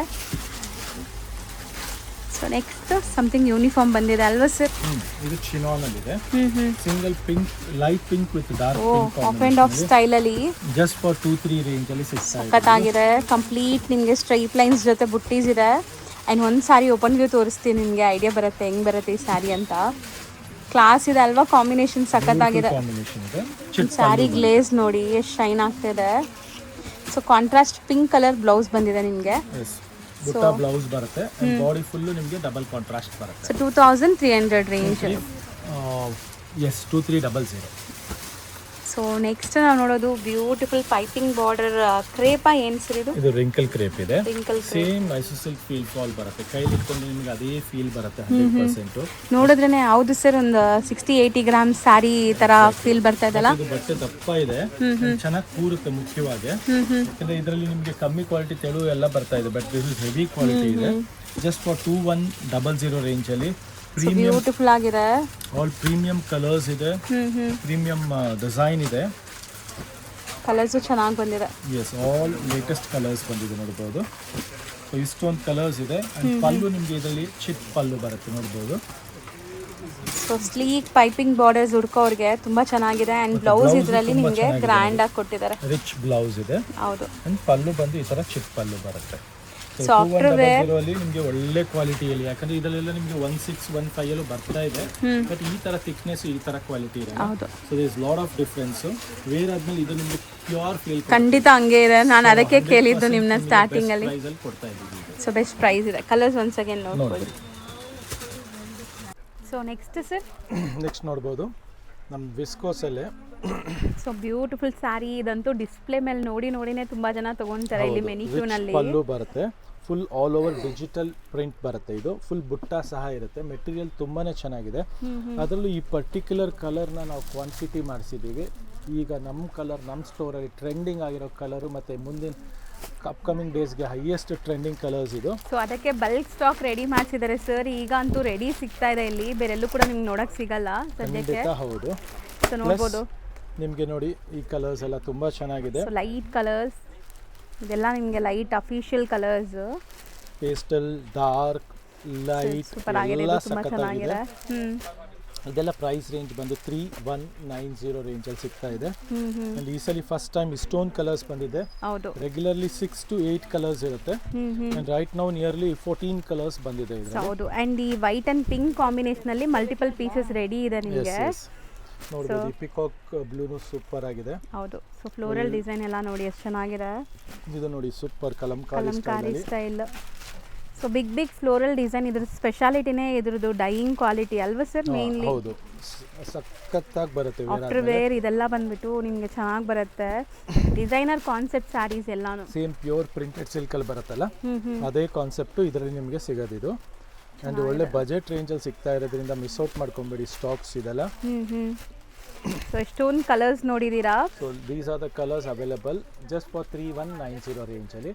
ಸೊ ನೆಕ್ಸ್ಟ್ ಸಮಥಿಂಗ್ ಯೂನಿಫಾರ್ಮ್ ಬಂದಿದೆ ಅಲ್ವಾ ಸರ್? ಇದು ಚಿನಾನ್ ಅಲ್ಲಿ ಇದೆ. Single pink, light pink with dark pink of and of style ಅಲ್ಲಿ ಜಸ್ಟ್ ಫಾರ್ 2-3 ರೇಂಜ್ ಅಲ್ಲಿ ಸಿಗ್ತಾ ಇದೆ. ಸಖತ್ತಾಗಿದೆ. ಕಂಪ್ಲೀಟ್ ನಿಮಗೆ ಸ್ಟ್ರೈಟ್ ಲೈನ್ಸ್ ಜೊತೆ ಬುಟ್ಟೀಸ್ ಇದೆ. ಆ್ಯಂಡ್ ಒಂದು ಸಾರಿ ಓಪನ್ ವ್ಯೂ ತೋರಿಸ್ತೀನಿ, ನಿಮಗೆ ಐಡಿಯಾ ಬರುತ್ತೆ ಹೆಂಗೆ ಬರುತ್ತೆ ಈ ಸ್ಯಾರಿ ಅಂತ. ಕ್ಲಾಸ್ ಇದೆ ಅಲ್ವಾ? ಕಾಂಬಿನೇಷನ್ ಸಖತ್ತಾಗಿದೆ. ಸ್ಯಾರಿ ಗ್ಲೇಸ್ ನೋಡಿ ಎಷ್ಟು ಶೈನ್ ಆಗ್ತಿದೆ. So contrast pink colour blouse ಬಂದಿದೆ ನಿಮಗೆ. ಬುಟ್ಟ ಬ್ಲೌಸ್ ಬರುತ್ತೆ ಅಂಡ್ ಬಾಡಿ ಫುಲ್ ನಿಮಗೆ ಡಬಲ್ ಕಾಂಟ್ರಾಸ್ಟ್ ಬರುತ್ತೆ. So 2300 range. Yes 2300. So next ನಾವು ನೋಡೋದು ಬ್ಯೂಟಿಫುಲ್ ಪೈಪಿಂಗ್ ಬಾರ್ಡರ್ ಕ್ರೇಪ. ಏನು ಸರ್ ಇದು? ಇದು ರಿಂಕಲ್ ಕ್ರೇಪ್ ಇದೆ. Wrinkle same Mysore silk feel fall ಬರುತ್ತೆ. ಕೈಲಿ ಇಟ್ಕೊಂಡು ನಿಮಗೆ ಅದೇ ಫೀಲ್ ಬರುತ್ತೆ 100%. ನೋಡಿದ್ರೇನೆ ಹೌದು ಸರ್, ಒಂದು 60-80 ಗ್ರಾಮ್ ಸ್ಯಾರಿ ತರ ಫೀಲ್ ಬರ್ತಾ ಇದಲ್ಲ. ಇದು ಬಟ್ಟೆ ದಪ್ಪ ಇದೆ, ಚೆನ್ನಾಗಿ ಕೂರುತ್ತೆ ಮುಖ್ಯವಾಗಿ. ಯಾಕಂದ್ರೆ ಇದರಲ್ಲಿ ನಿಮಗೆ ಕಮ್ಮಿ ಕ್ವಾಲಿಟಿ ತೆಳು ಎಲ್ಲ ಬರ್ತಾ ಇದೆ, but this is heavy quality ಇದೆ. ಜಸ್ಟ್ ಫಾರ್ 2100 ರೇಂಜ್ ಅಲ್ಲಿ ಬ್ಯೂಟಿಫುಲ್ ಆಗಿದೆ. ಆಲ್ ಪ್ರೀಮಿಯಂ ಕಲರ್ಸ್ ಇದೆ, ಪ್ರೀಮಿಯಂ ಡಿಸೈನ್ ಇದೆ. ಕಲರ್ಸ್ ಚೆನ್ನಾಗಿ ಬಂದಿದೆ. ಎಸ್, ಆಲ್ ಲೇಟೆಸ್ಟ್ ಕಲರ್ಸ್ ಬಂದಿದೆ ನೋಡಬಹುದು. ಸೊ ಇಷ್ಟೊಂದು ಕಲರ್ಸ್ ಇದೆ ಅಂಡ್ ಪಲ್ಲು ನಿಮಗೆ ಇದರಲ್ಲಿ ಚಿಟ್ ಪಲ್ಲು ಬರುತ್ತೆ ನೋಡಬಹುದು. ಸೊ ಸ್ಲೀಕ್ ಪೈಪಿಂಗ್ ಬಾರ್ಡರ್ಸ್ ಹುಡ್ಕೋರ್ಗೆ ತುಂಬಾ ಚೆನ್ನಾಗಿದೆ. ಅಂಡ್ ಬ್ಲೌಸ್ ಇದರಲ್ಲಿ ನಿಮಗೆ ಗ್ರ್ಯಾಂಡ್ ಆಗಿ ಕೊಟ್ಟಿದ್ದಾರೆ. ರಿಚ್ ಬ್ಲೌಸ್ ಇದೆ. ಹೌದು. ಅಂಡ್ ಪಲ್ಲು ಬಂದು ಈ ತರ ಚಿಟ್ ಪಲ್ಲು ಬರುತ್ತೆ. ಸಾಫ್ಟ್ ವೇರ್ ಅಲ್ಲಿ ನಿಮಗೆ ಒಳ್ಳೆ ಕ್ವಾಲಿಟಿಯಲ್ಲಿ, ಯಾಕಂದ್ರೆ ಇದರಲ್ಲೆಲ್ಲ ನಿಮಗೆ 16-15 ಎಲ್ಲೂ ಬರ್ತಾ ಇದೆ, ಬಟ್ ಈ ತರ ಥಿಕ್ನೆಸ್ ಈ ತರ ಕ್ವಾಲಿಟಿ ಇದೆ. So there is lot of difference. Wear ಆದ್ಮೇಲೆ ಇದು ನಿಮಗೆ ಪ್ಯೂರ್ ಫೀಲ್ ಖಂಡಿತ ಹಂಗೆ ಇದೆ. ನಾನು ಅದಕ್ಕೆ ಕೇಳಿದ್ದು ನಿಮ್ಮನ್ನ ಸ್ಟಾರ್ಟಿಂಗ್ ಅಲ್ಲಿ. ಕೊಡ್ತಾ ಇದ್ದೀವಿ. ಸೊ ಬೆಸ್ಟ್ ಪ್ರೈಸ್ ಇದೆ. ಕಲರ್ಸ್ ಒನ್ಸ್ ಅಗೇನ್ ನೋಡ್ಕೊಳ್ಳಿ. ಸೊ ನೆಕ್ಸ್ಟ್ ಸರ್, ನೆಕ್ಸ್ಟ್ ನೋಡ್ಬೋದು ನಮ್ಮ ವಿಸ್ಕೋಸಲ್ಲೇ ಸೊ ಬ್ಯೂಟಿಫುಲ್ ಸ್ಯಾರಿ ಇದಂತೂ ಡಿಸ್ಪ್ಲೇ ಮೇಲೆ ನೋಡಿನೇ ತುಂಬಾ ಜನ ತಗೊಂತಾರೆ. ಇಲ್ಲಿ ಮೆನಿಕ್ಯೂನಲ್ಲಿ ಪಲ್ಲು ಬರುತ್ತೆ, full all over digital print ಬರುತ್ತೆ. ಇದು ಫುಲ್ ಬುಟ್ಟ ಸಹ ಇರುತ್ತೆ. ಮೆಟೀರಿಯಲ್ ತುಂಬಾನೇ ಚೆನ್ನಾಗಿದೆ. ಅದರಲ್ಲೂ ಈ ಪರ್ಟಿಕ್ಯುಲರ್ ಕಲರ್ನ ನಾವು ಕ್ವಾಂಟಿಟಿ ಮಾಡಿಸಿದ್ದೀವಿ. ಈಗ ನಮ್ಮ ಕಲರ್ ನಮ್ಮ ಸ್ಟೋರಲ್ಲಿ ಟ್ರೆಂಡಿಂಗ್ ಆಗಿರೋ ಕಲರು ಮತ್ತು ಮುಂದಿನ ಅಪ್ಕಮಿಂಗ್ ಡೇಸ್ಗೆ ಹೈಯೆಸ್ಟ್ ಟ್ರೆಂಡಿಂಗ್ ಕಲರ್ಸ್ ಇದು. ಸೊ ಅದಕ್ಕೆ ಬಲ್ಕ್ ಸ್ಟಾಕ್ ರೆಡಿ ಮಾಡಿಸಿದ್ದಾರೆ ಸರ್. ಈಗ ಅಂತೂ ರೆಡಿ ಸಿಗ್ತಾ ಇದೆ ಇಲ್ಲಿ, ಬೇರೆಲ್ಲೂ ಕೂಡ ನಿಮ್ಗೆ ನೋಡಕ್ ಸಿಗಲ್ಲ ಸದ್ಯಕ್ಕೆ. ಹೌದು. ಸೊ ನೋಡ್ಬೋದು ನಿಮಗೆ ನೋಡಿ ಈ ಕಲರ್ಸ್ ಎಲ್ಲ ತುಂಬಾ ಚೆನ್ನಾಗಿದೆ. ಲೈಟ್ ಕಲರ್ಸ್ ಇದೆಲ್ಲ ನಿಮಗೆ light official colours. Pastel, dark, light super ಆಗಿದೆ, ತುಂಬಾ ಚೆನ್ನಾಗಿದೆ. ಇದೆಲ್ಲ ಪ್ರೈಸ್ ರೇಂಜ್ ಬಂದು 3190 ರೇಂಜಲ್ಲಿ ಸಿಗ್ತಾ ಇದೆ. ಅಂಡ್ ಈ ಸಲ ಫಸ್ಟ್ ಟೈಮ್ ಸ್ಟೋನ್ ಕಲರ್ಸ್ ಬಂದಿದೆ. ಹೌದು, ರೆಗ್ಯುಲರ್ಲಿ 6 to 8 ಕಲರ್ಸ್ ಇರುತ್ತೆ. And write now nearly 14 colours ಬಂದಿದೆ ಇದರಲ್ಲಿ. ಹೌದು, ಅಂಡ್ ಈ ವೈಟ್ ಅಂಡ್ ಪಿಂಕ್ ಕಾಂಬಿನೇಷನ್ ಅಲ್ಲಿ ಮಲ್ಟಿಪಲ್ ಪೀಸಸ್ ರೆಡಿ ಇದೆ ನಿಮಗೆ. ನೋಡಬಹುದು, ಈ ಪಿಕಾಕ್ ಬ್ಲೂನು ಸೂಪರ್ ಆಗಿದೆ. ಹೌದು, ಸೊ ಫ್ಲೋರಲ್ ಡಿಸೈನ್ ಎಲ್ಲ ನೋಡಿ ಎಷ್ಟು ಚೆನ್ನಾಗಿದೆ. ಇದು ನೋಡಿ super Kalamkari style. So big floral design, ಇದ್ರ ಸ್ಪೆಷಾಲಿಟಿನೇ ಇದ್ರದ್ದು ಡೈಯಿಂಗ್ ಕ್ವಾಲಿಟಿ ಅಲ್ವಾ ಸರ್? ಮೇನ್ಲಿ ಹೌದು, ಸಖತ್ತಾಗಿ ಬರುತ್ತೆ. ಆಫ್ಟರ್ ವೇರ್ ಇದೆಲ್ಲ ಬಂದ್ಬಿಟ್ಟು ನಿಮಗೆ ಚೆನ್ನಾಗಿ ಬರುತ್ತೆ. ಡಿಸೈನರ್ ಕಾನ್ಸೆಪ್ಟ್ ಸ್ಯಾರೀಸ್ ಎಲ್ಲಾನು ಸೇಮ್ ಪ್ಯೂರ್ ಪ್ರಿಂಟೆಡ್ ಸಿಲ್ಕ್ ಅಲ್ಲಿ ಬರುತ್ತಲ್ಲ, ಅದೇ ಕಾನ್ಸೆಪ್ಟ್ ಇದರಲ್ಲಿ ನಿಮಗೆ ಸಿಗೋದು ಇದು. ಅಂಡ್ ಒಳ್ಳೆ ಬಜೆಟ್ ರೇಂಜ್ ಅಲ್ಲಿ ಸಿಗ್ತಾ ಇರೋದ್ರಿಂದ ಮಿಸ್ ಔಟ್ ಮಾಡ್ಕೊಂಬೇಡಿ, ಸ್ಟಾಕ್ಸ್ ಇದೆಲ್ಲ. ಸೊ ಎಷ್ಟೊಂದು ಕಲರ್ಸ್ ನೋಡಿದೀರಾ. So these are the colours available just for 3190 range ಅಲ್ಲಿ.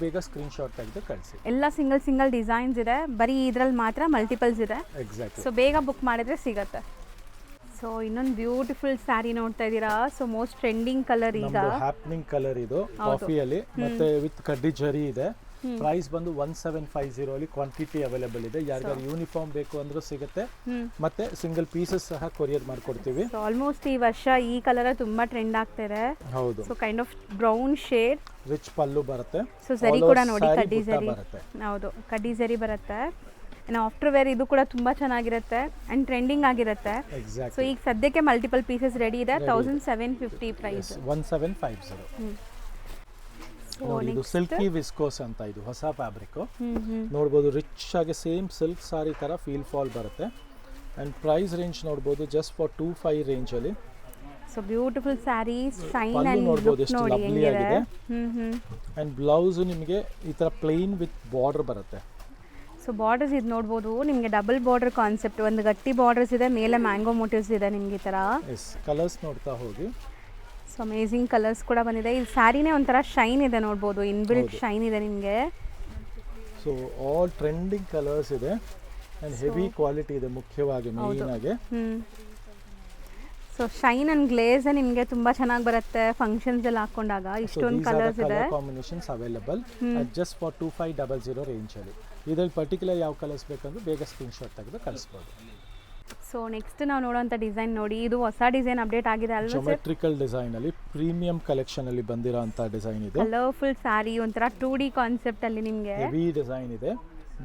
ಬೇಗ ಸ್ಕ್ರೀನ್ ಶಾಟ್ ತೆಗೆದು ಕಳಿಸಿ. ಎಲ್ಲ ಸಿಂಗಲ್ ಡಿಸೈನ್ಸ್ ಇದೆ, ಬರೀ ಇದ್ರಲ್ಲಿ ಮಾತ್ರ ಮಲ್ಟಿಪಲ್ಸ್ ಇದೆ. ಎಕ್ಸಾಕ್ಟ್ಲಿ. ಸೊ ಬೇಗ ಬುಕ್ ಮಾಡಿದ್ರೆ ಸಿಗತ್ತೆ. ಸೊ ಇನ್ನೊಂದು ಬ್ಯೂಟಿಫುಲ್ ಸ್ಯಾರಿ ನೋಡ್ತಾ ಇದ್ದೀರಾ. ಸೊ ಮೋಸ್ಟ್ ಟ್ರೆಂಡಿಂಗ್ ಕಲರ್ ಈಗ ಹ್ಯಾಪನಿಂಗ್ ಕಲರ್ ಇದು ಕಾಫಿಯಲ್ಲಿ, ಮತ್ತೆ ವಿತ್ ಕಡ್ಡಿ ಜರಿ ಇದೆ. ಪ್ರೈಸ್ ಬಂದು 1750 ಅಲ್ಲಿ ಕ್ವಾಂಟಿಟಿ ಅವೈಲೇಬಲ್ ಇದೆ. ಯಾರಿಗಾರು ಯೂನಿಫಾರ್ಮ್ ಬೇಕು ಅಂದ್ರೂ ಸಿಗುತ್ತೆ, ಮತ್ತೆ ಸಿಂಗಲ್ ಪೀಸಸ್ ಸಹ ಕೊರಿಯರ್ ಮಾಡ್ಕೊಡ್ತೀವಿ. ಆಲ್ಮೋಸ್ಟ್ ಈ ವರ್ಷ ಈ ಕಲರ್ ತುಂಬಾ ಟ್ರೆಂಡ್ ಆಗ್ತಾ ಇದೆ. ಹೌದು. So kind of brown shade, rich pallu ಬರುತ್ತೆ. ಸೊ ಸರಿ ಕೂಡ ನೋಡಿ ಕಡ್ಡಿ ಜರಿ. ಹೌದು, ಕಡ್ಡಿ ಜರಿ ಬರುತ್ತೆ. ಆಫ್ಟರ್ ವೇರ್ ಇದು ಕೂಡ ತುಂಬಾ ಚೆನ್ನಾಗಿರುತ್ತೆ ಅಂಡ್ ಟ್ರೆಂಡಿಂಗ್ ಆಗಿರುತ್ತೆ. ಸೊ ಈಗ ಸದ್ಯಕ್ಕೆ ಮಲ್ಟಿಪಲ್ ಪೀಸಸ್ ರೆಡಿ ಇದೆ. 1750 ಪ್ರೈಸ್. 1750. ಇದು ಸಿಲ್ಕಿ ವಿಸ್ಕೋಸ್ ಅಂತ, ಇದು ಹೊಸ ಫ್ಯಾಬ್ರಿಕ್. ನೋಡ್ಬೋದು, ರಿಚ್ ಆಗಿ ಸೇಮ್ ಸಿಲ್ಕ್ ಸಾರಿ ತರ ಫೀಲ್ ಫಾಲ್ ಬರುತ್ತೆ. ಅಂಡ್ ಪ್ರೈಸ್ ರೇಂಜ್ ನೋಡ್ಬೋದು ಜಸ್ಟ್ ಫಾರ್ 25 ರೇಂಜ್ ಅಲ್ಲಿ. So beautiful sari, shine and ನೋಡ್ಬೋದು ಎಷ್ಟು ನೋಡಿ ಲವ್ಲಿ ಆಗಿದೆ. ಅಂಡ್ ಬ್ಲೌಸ್ ನಿಮಗೆ ಈ ತರ ಪ್ಲೇನ್ ವಿತ್ ಬಾರ್ಡರ್ ಬರುತ್ತೆ. ಸೊ ಬಾರ್ಡರ್ಸ್ ಇದು ನೋಡ್ಬೋದು ನಿಮಗೆ ಡಬಲ್ ಬಾರ್ಡರ್ ಕಾನ್ಸೆಪ್ಟ್, ಒಂದು ಗಟ್ಟಿ ಬಾರ್ಡರ್ಸ್ ಇದೆ, ಮೇಲೆ ಮ್ಯಾಂಗೋ ಮೋಟಿವ್ಸ್ ಇದೆ ನಿಮ್ಗೆ ಈ ತರ. ಕಲರ್ಸ್ ನೋಡ್ತಾ ಹೋಗಿ. ಸೊ ಅಮೇಜಿಂಗ್ ಕಲರ್ಸ್ ಕೂಡ ಬಂದಿದೆ. ಈ ಸ್ಯಾರಿನೇ ಒಂಥರ ಶೈನ್ ಇದೆ ನೋಡ್ಬೋದು, ಇನ್ಬಿಲ್ಟ್ ಶೈನ್ ಇದೆ ನಿಮಗೆ. ಸೊ ಆಲ್ ಟ್ರೆಂಡಿಂಗ್ ಕಲರ್ಸ್ ಇದೆ ಅಂಡ್ ಹೆವಿ ಕ್ವಾಲಿಟಿ ಇದೆ ಮುಖ್ಯವಾಗಿ ಮೇನ್ ಆಗಿ. ಸೊ ಶೈನ್ ಅಂಡ್ ಗ್ಲೇಸ್ ನಿಮಗೆ ತುಂಬಾ ಚೆನ್ನಾಗಿ ಬರುತ್ತೆ ಫಂಕ್ಷನ್ಸ್ ಎಲ್ಲ ಹಾಕೊಂಡಾಗ. ಇಷ್ಟೊಂದು ಕಲರ್ಸ್ ಇದೆ, combinations available just for 2500 range ಅಲ್ಲಿ. ಇದರಲ್ಲಿ ಪರ್ಟಿಕ್ಯುಲರ್ ಯಾವ ಕಲರ್ಸ್ ಬೇಕಂದ್ರೆ ಬೇಗ ಸ್ಕ್ರೀನ್ ಶಾಟ್ ತೆಗೆದು ಕಳಿಸ್ಬೋದು. ಸೊ ನೆಕ್ಸ್ಟ್ ನಾವು ನೋಡುವಂತ ಡಿಸೈನ್ ನೋಡಿ, ಇದು ಹೊಸ ಡಿಸೈನ್ ಅಪ್ಡೇಟ್ ಆಗಿದೆ ಅಲ್ವಾ ಸರ್? ಜೊಮೆಟ್ರಿಕಲ್ ಡಿಸೈನ್ ಅಲ್ಲಿ ಪ್ರೀಮಿಯಂ ಕಲೆಕ್ಷನ್ ಅಲ್ಲಿ ಬಂದಿರೋಂತ ಡಿಸೈನ್ ಇದು. ಕಲರ್ಫುಲ್ ಸ್ಯಾರಿ, ಒಂಥರ 2D ಕಾನ್ಸೆಪ್ಟ್ ಅಲ್ಲಿ ನಿಮಗೆ ಹೆವಿ ಡಿಸೈನ್ ಇದೆ,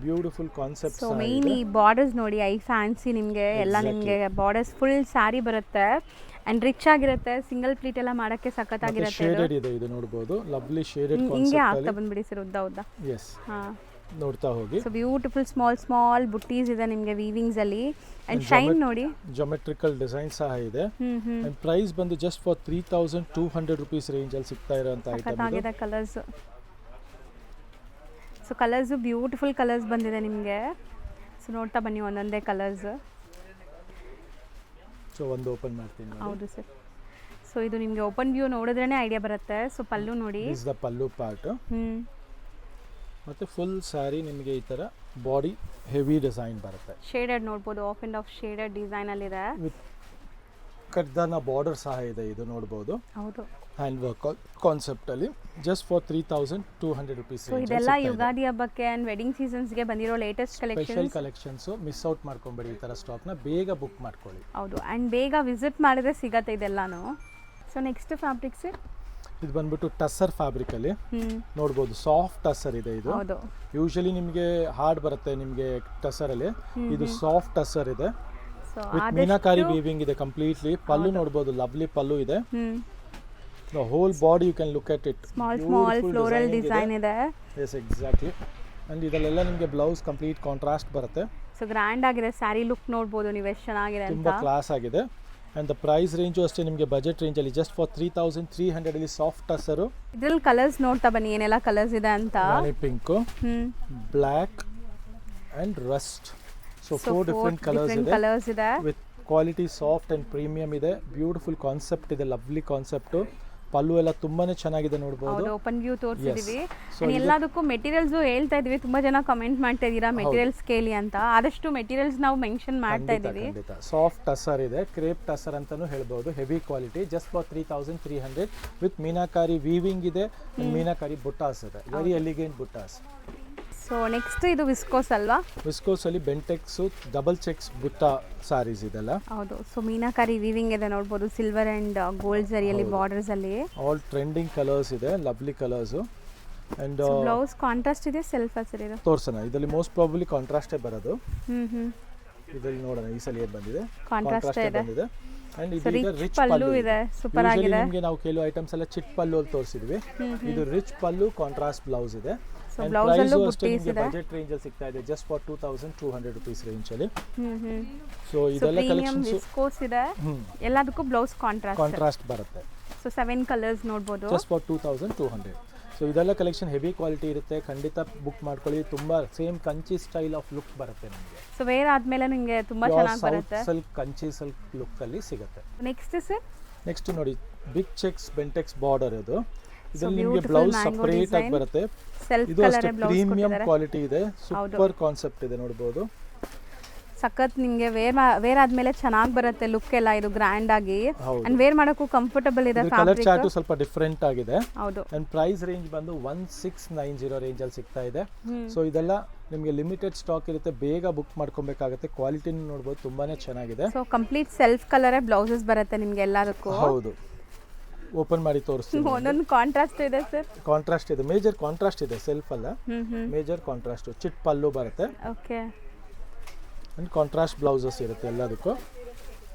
ಬ್ಯೂಟಿಫುಲ್ ಕಾನ್ಸೆಪ್ಟ್. ಸೊ ಮೇನ್ ಈ ಬಾರ್ಡರ್ಸ್ ನೋಡಿ, ಐ ಫ್ಯಾನ್ಸಿ ನಿಮಗೆ ಎಲ್ಲ ನಿಮಗೆ ಬಾರ್ಡರ್ಸ್ ಫುಲ್ ಸ್ಯಾರಿ ಬರುತ್ತೆ ಅಂಡ್ ರಿಚ್ ಆಗಿರುತ್ತೆ. ಸಿಂಗಲ್ ಪ್ಲೀಟ್ ಎಲ್ಲ ಮಾಡಕ್ಕೆ ಸಖತ್ತಾಗಿರುತ್ತೆ. ಶೇಡೆಡ್ ಇದೆ, ಇದು ನೋಡಬಹುದು, ಲವ್ಲಿ ಶೇಡೆಡ್ ಕಾನ್ಸೆಪ್ಟ್. ಹಿಂಗೆ ಆಗ್ತಾ ಬಂದ್ಬಿಡಿ ಸರ್, ಉದ್ದ. ಎಸ್, ನೋಡ್ತಾ ಹೋಗಿ. ಸೊ ಬ್ಯೂಟಿಫುಲ್ ಸ್ಮಾಲ್ ಬುಟ್ಟೀಸ್ ಇದೆ ನಿಮಗೆ ವೀವಿಂಗ್ಸ್ ಅಲ್ಲಿ ಅಂಡ್ ಶೈನ್ ನೋಡಿ. ಜೊಮೆಟ್ರಿಕಲ್ ಡಿಸೈನ್ ಸಹ ಇದೆ ಅಂಡ್ ಪ್ರೈಸ್ ಬಂದು ಜಸ್ಟ್ ಫಾರ್ 3200 ರೂಪೀಸ್ ರೇಂಜ್ ಅಲ್ಲಿ ಸಿಗ್ತಾ ಇರೋಂತ ಐಟಮ್ ಆಗಿದೆ. Colours, so colours beautiful colours ಬಂದಿದೆ ನಿಮಗೆ. ಸೊ ನೋಡ್ತಾ ಬನ್ನಿ ಒಂದೊಂದೇ ಕಲರ್ಸ್. ಸೊ ಒಂದು ಓಪನ್ ಮಾಡ್ತೀನಿ. ಹೌದು ಸರ್. ಸೊ ಇದು ನಿಮಗೆ ಓಪನ್ ವ್ಯೂ ನೋಡಿದ್ರೇನೆ ಐಡಿಯಾ ಬರುತ್ತೆ. ಸೊ ಪಲ್ಲು ನೋಡಿ, this is the pallu part. ಮತ್ತೆ ಫುಲ್ ಸ್ಯಾರಿ ನಿಮಗೆ ಈ ತರ ಬಾಡಿ ಹೆವಿ ಡಿಸೈನ್ ಬರುತ್ತೆ. ಶೇಡೆಡ್ ನೋಡಬಹುದು, of and of shaded design ಅಲ್ಲಿ ಇದೆ. ವಿತ್ ಕಡ್ದಾನ ಬಾರ್ಡರ್ ಸಹ ಇದೆ, ಇದು ನೋಡಬಹುದು. ಹೌದು, ಹ್ಯಾಂಡ್ ವರ್ಕ್ ಕಾನ್ಸೆಪ್ಟ್ ಅಲ್ಲಿ ಜಸ್ಟ್ ಫಾರ್ 3200 ರೂಪೀಸ್. ಸೊ ಇದೆಲ್ಲ ಯುಗಾದಿ ಹಬ್ಬಕ್ಕೆ ಅಂಡ್ ವೆಡ್ಡಿಂಗ್ ಸೀಸನ್ಸ್ ಗೆ ಬಂದಿರೋ latest collections. Special collections, miss out ಮಾಡ್ಕೊಂಬೇಡಿ. ಈ ತರ ಸ್ಟಾಕ್ ನ ಬೇಗ ಬುಕ್ ಮಾಡ್ಕೊಳ್ಳಿ. ಹೌದು, ಅಂಡ್ ಬೇಗ ವಿಸಿಟ್ ಮಾಡಿದ್ರೆ ಸಿಗತ್ತೆ ಇದೆಲ್ಲಾನು. ಸೊ ನೆಕ್ಸ್ಟ್ ಫ್ಯಾಬ್ರಿಕ್ಸ್ ಇದು ಬಂದ್ಬಿಟ್ಟು ಟಸ್ಸರ್ ಫ್ಯಾಬ್ರಿಕ್ ಅಲ್ಲಿ ನೋಡಬಹುದು, ಸಾಫ್ಟ್ ಟಸ್ಸರ್ ಇದೆ ಇದು. ಯೂಶಲಿ ನಿಮಗೆ ಹಾರ್ಡ್ ಬರುತ್ತೆ ನಿಮಗೆ ಟಸ್ಸರ್ ಅಲ್ಲಿ, ಇದು ಸಾಫ್ಟ್ ಟಸ್ಸರ್ ಇದೆ. ಮೀನಾಕಾರಿ ವೀವಿಂಗ್ ಇದೆ ಕಂಪ್ಲೀಟ್ಲಿ. ಪಲ್ಲು ನೋಡಬಹುದು, ಲವ್ಲಿ ಪಲ್ಲು ಇದೆ. The whole body you can look at it. Small floral design ಇದೆ. Yes, exactly. And ಇದೆಲ್ಲ ನಿಮಗೆ ಬ್ಲೌಸ್ ಕಂಪ್ಲೀಟ್ ಕಾಂಟ್ರಾಸ್ಟ್ ಬರುತ್ತೆ. ಸೊ ಗ್ರ್ಯಾಂಡ್ ಆಗಿದೆ ಸ್ಯಾರಿ ಲುಕ್ ನೋಡಬಹುದು ನೀವು, ಎಷ್ಟು ಚೆನ್ನಾಗಿದೆ ಅಂತ. ತುಂಬಾ ಕ್ಲಾಸ್ ಆಗಿದೆ. ಆ್ಯಂಡ್ ದ ಪ್ರೈಸ್ ರೇಂಜು ಅಷ್ಟೇ ನಿಮಗೆ ಬಜೆಟ್ ರೇಂಜಲ್ಲಿ ಜಸ್ಟ್ ಫಾರ್ 3300 ಇಲ್ಲಿ ಸಾಫ್ಟ್ ಟಸರು. ಇದ್ರಲ್ಲಿ ಕಲರ್ಸ್ ನೋಡ್ತಾ ಬನ್ನಿ ಏನೆಲ್ಲ ಕಲರ್ಸ್ ಇದೆ ಅಂತ. Granite pink, black and rust. So 4 different colours ಇದೆ with quality soft and premium ಇದೆ. ಬ್ಯೂಟಿಫುಲ್ ಕಾನ್ಸೆಪ್ಟ್ ಇದೆ, ಲವ್ಲಿ ಕಾನ್ಸೆಪ್ಟು. ಪಲ್ಲು ಎಲ್ಲ ತುಂಬಾನೇ ಚೆನ್ನಾಗಿದೆ ನೋಡಬಹುದು. ಓಪನ್ ವ್ಯೂ ತೋರಿಸಿದೀವಿ. ಎಲ್ಲದಕ್ಕೂ ಮೆಟೀರಿಯಲ್ಸ್ ಹೇಳ್ತಾ ಇದೀವಿ, ತುಂಬಾ ಜನ ಕಮೆಂಟ್ ಮಾಡ್ತಾ ಇದೀರಾ ಮೆಟೀರಿಯಲ್ಸ್ ಕೇಳಿ ಅಂತ. ಆದಷ್ಟು ಮೆಟೀರಿಯಲ್ಸ್ ನಾವು ಮೆನ್ಷನ್ ಮಾಡ್ತಾ ಇದೀವಿ. ಸಾಫ್ಟ್ ಟಸರ್ ಇದೆ, ಕ್ರೇಪ್ ಟಸರ್ ಅಂತಾನೂ ಹೇಳ್ಬಹುದು. Heavy quality just for 3300 with meenakari weaving ಇದೆ, ಮೀನಾಕಾರಿ ಬುಟ್ಟಾಸ್ ಇದೆ, ವೆರಿ ಎಲಿಗೆಂಟ್ ಬುಟ್ಟಾಸ್. ಸೊ ನೆಕ್ಸ್ಟ್ ಇದು ವಿಸ್ಕೋಸ್ ಅಲ್ವಾ? ವಿಸ್ಕೋಸ್ ಅಲ್ಲಿ ಬೆಂಟೆಕ್ಸ್ ಡಬಲ್ ಚೆಕ್ಸ್ ಬುಟ್ಟ ಸಾರೀಸ್ ಇದೆಲ್ಲ. ಹೌದು. ಸೊ ಮೀನಾಕಾರಿ ವೀವಿಂಗ್ ಇದೆ ನೋಡಬಹುದು, ಸಿಲ್ವರ್ ಅಂಡ್ ಗೋಲ್ಡ್ ಜರಿಯಲ್ಲಿ ಬಾರ್ಡರ್ಸ್ ಅಲ್ಲಿ. ಆಲ್ ಟ್ರೆಂಡಿಂಗ್ ಕಲರ್ಸ್ ಇದೆ, lovely colours. And blouse contrast ಇದೆ, ಸೆಲ್ಫ್ ಹಸಿರು ಇದೆ. ತೋರ್ಸೋಣ. ಇದರಲ್ಲಿ ಮೋಸ್ಟ್ ಪ್ರಾಬಬ್ಲಿ ಕಾಂಟ್ರಾಸ್ಟೇ ಬರೋದು. ಇದರಲ್ಲಿ ನೋಡೋಣ ಈ ಸಲ ಏನು ಬಂದಿದೆ. ಕಾಂಟ್ರಾಸ್ಟ್ ಬಂದಿದೆ. ಅಂಡ್ ಇದೀಗ ರಿಚ್ ಪಲ್ಲು ಇದೆ, ಸೂಪರ್ ಆಗಿದೆ. ನಿಮಗೆ ನಾವು ಕೆಲವು ಐಟಮ್ಸ್ ಎಲ್ಲ ಚಿಟ್ ಪಲ್ಲು ಅಲ್ಲಿ ತೋರಿಸಿದ್ವಿ. ಇದು ರಿಚ್ ಪಲ್ಲು, ಕಾಂಟ್ರಾಸ್ಟ್ ಬ್ಲೌಸ್ ಇದೆ. ಸೊ ಬ್ಲೌಸ್ ಅಲ್ಲೂ ಬುಟ್ಟೀಸ್ ಇದೆ. ಬಜೆಟ್ ರೇಂಜ್ ಅಲ್ಲಿ ಸಿಗ್ತಾ ಇದೆ ಜಸ್ಟ್ ಫಾರ್ 2200 ರೂಪೀಸ್ ರೇಂಜ್ ಅಲ್ಲಿ. ಸೊ ಇದೆಲ್ಲ ಕಲೆಕ್ಷನ್ಸ್ ವಿಸ್ಕೋಸ್ ಇದೆ, ಎಲ್ಲದಕ್ಕೂ ಬ್ಲೌಸ್ ಕಾಂಟ್ರಾಸ್ಟ್ ಬರುತ್ತೆ. ಸೊ 7 ಕಲರ್ಸ್ ನೋಡಬಹುದು ಜಸ್ಟ್ ಫಾರ್ 2200. ಸೊ ಇದೆಲ್ಲ ಕಲೆಕ್ಷನ್ ಹೆವಿ ಕ್ವಾಲಿಟಿ ಇರುತ್ತೆ, ಖಂಡಿತ ಬುಕ್ ಮಾಡ್ಕೊಳ್ಳಿ. ತುಂಬಾ same Kanchi style of look ಬರುತ್ತೆ ನಿಮಗೆ. ಸೊ ವೇರ್ ಆದ್ಮೇಲೆ ನಿಮಗೆ ತುಂಬಾ ಚೆನ್ನಾಗಿ ಬರುತ್ತೆ. ಸಿಲ್ಕ್ ಕಂಚಿ ಸಿಲ್ಕ್ ಲುಕ್ ಅಲ್ಲಿ ಸಿಗುತ್ತೆ. ನೆಕ್ಸ್ಟ್ ಸರ್, ನೆಕ್ಸ್ಟ್ ನೋಡಿ ಬಿಗ್ ಚೆಕ್ಸ್ ಬೆಂಟೆಕ್ಸ್ ಬಾರ್ಡರ್ ಇದು. ಇದರಲ್ಲಿ ನಿಮಗೆ ಬ್ಲೌಸ್ ಸಪರೇಟ್ ಆಗಿ ಬರುತ್ತೆ. ಇದು ಅಷ್ಟೇ ಪ್ರೀಮಿಯಂ ಕ್ವಾಲಿಟಿ ಇದೆ, ಸೂಪರ್ ಕಾನ್ಸೆಪ್ಟ್ ಇದೆ ನೋಡಬಹುದು. ಸಖತ್ ನಿಮಗೆ ವೇರ್ ಆದ್ಮೇಲೆ ಚೆನ್ನಾಗಿ ಬರುತ್ತೆ ಲುಕ್ ಎಲ್ಲ. ಇದು ಗ್ರ್ಯಾಂಡ್ ಆಗಿ ಅಂಡ್ ವೇರ್ ಮಾಡೋಕ್ಕೂ ಕಂಫರ್ಟಬಲ್ ಇದೆ. ಕಲರ್ ಚಾರ್ಟ್ ಸ್ವಲ್ಪ ಡಿಫರೆಂಟ್ ಆಗಿದೆ. ಹೌದು. ಅಂಡ್ ಪ್ರೈಸ್ ರೇಂಜ್ ಬಂದು 1690 ರೇಂಜ್ ಅಲ್ಲಿ ಸಿಗ್ತಾ ಇದೆ. ಸೊ ಇದೆಲ್ಲ ನಿಮಗೆ ಲಿಮಿಟೆಡ್ ಸ್ಟಾಕ್ ಇರುತ್ತೆ, ಬೇಗ ಬುಕ್ ಮಾಡ್ಕೊಬೇಕಾಗುತ್ತೆ. ಕ್ವಾಲಿಟಿ ನೋಡಬಹುದು, ತುಂಬಾನೇ ಚೆನ್ನಾಗಿದೆ. So complete self colour blouses ಬರುತ್ತೆ ನಿಮಗೆ ಎಲ್ಲದಕ್ಕೂ. ಹೌದು. ಓಪನ್ ಮಾಡಿ ತೋರಿಸ್ತೀನಿ. ಒಂದೊಂದು ಕಾಂಟ್ರಾಸ್ಟ್ ಇದೆ ಸರ್. ಕಾಂಟ್ರಾಸ್ಟ್ ಇದೆ, ಮೇಜರ್ ಕಾಂಟ್ರಾಸ್ಟ್ ಇದೆ, ಸೆಲ್ಫ್ ಅಲ್ಲ, ಮೇಜರ್ ಕಾಂಟ್ರಾಸ್ಟ್. ಚಿಟ್ ಪಲ್ಲು ಬರುತ್ತೆ. ಓಕೆ. ಅಂಡ್ ಕಾಂಟ್ರಾಸ್ಟ್ ಬ್ಲೌಸಸ್ ಇರುತ್ತೆ ಎಲ್ಲದಕ್ಕೂ.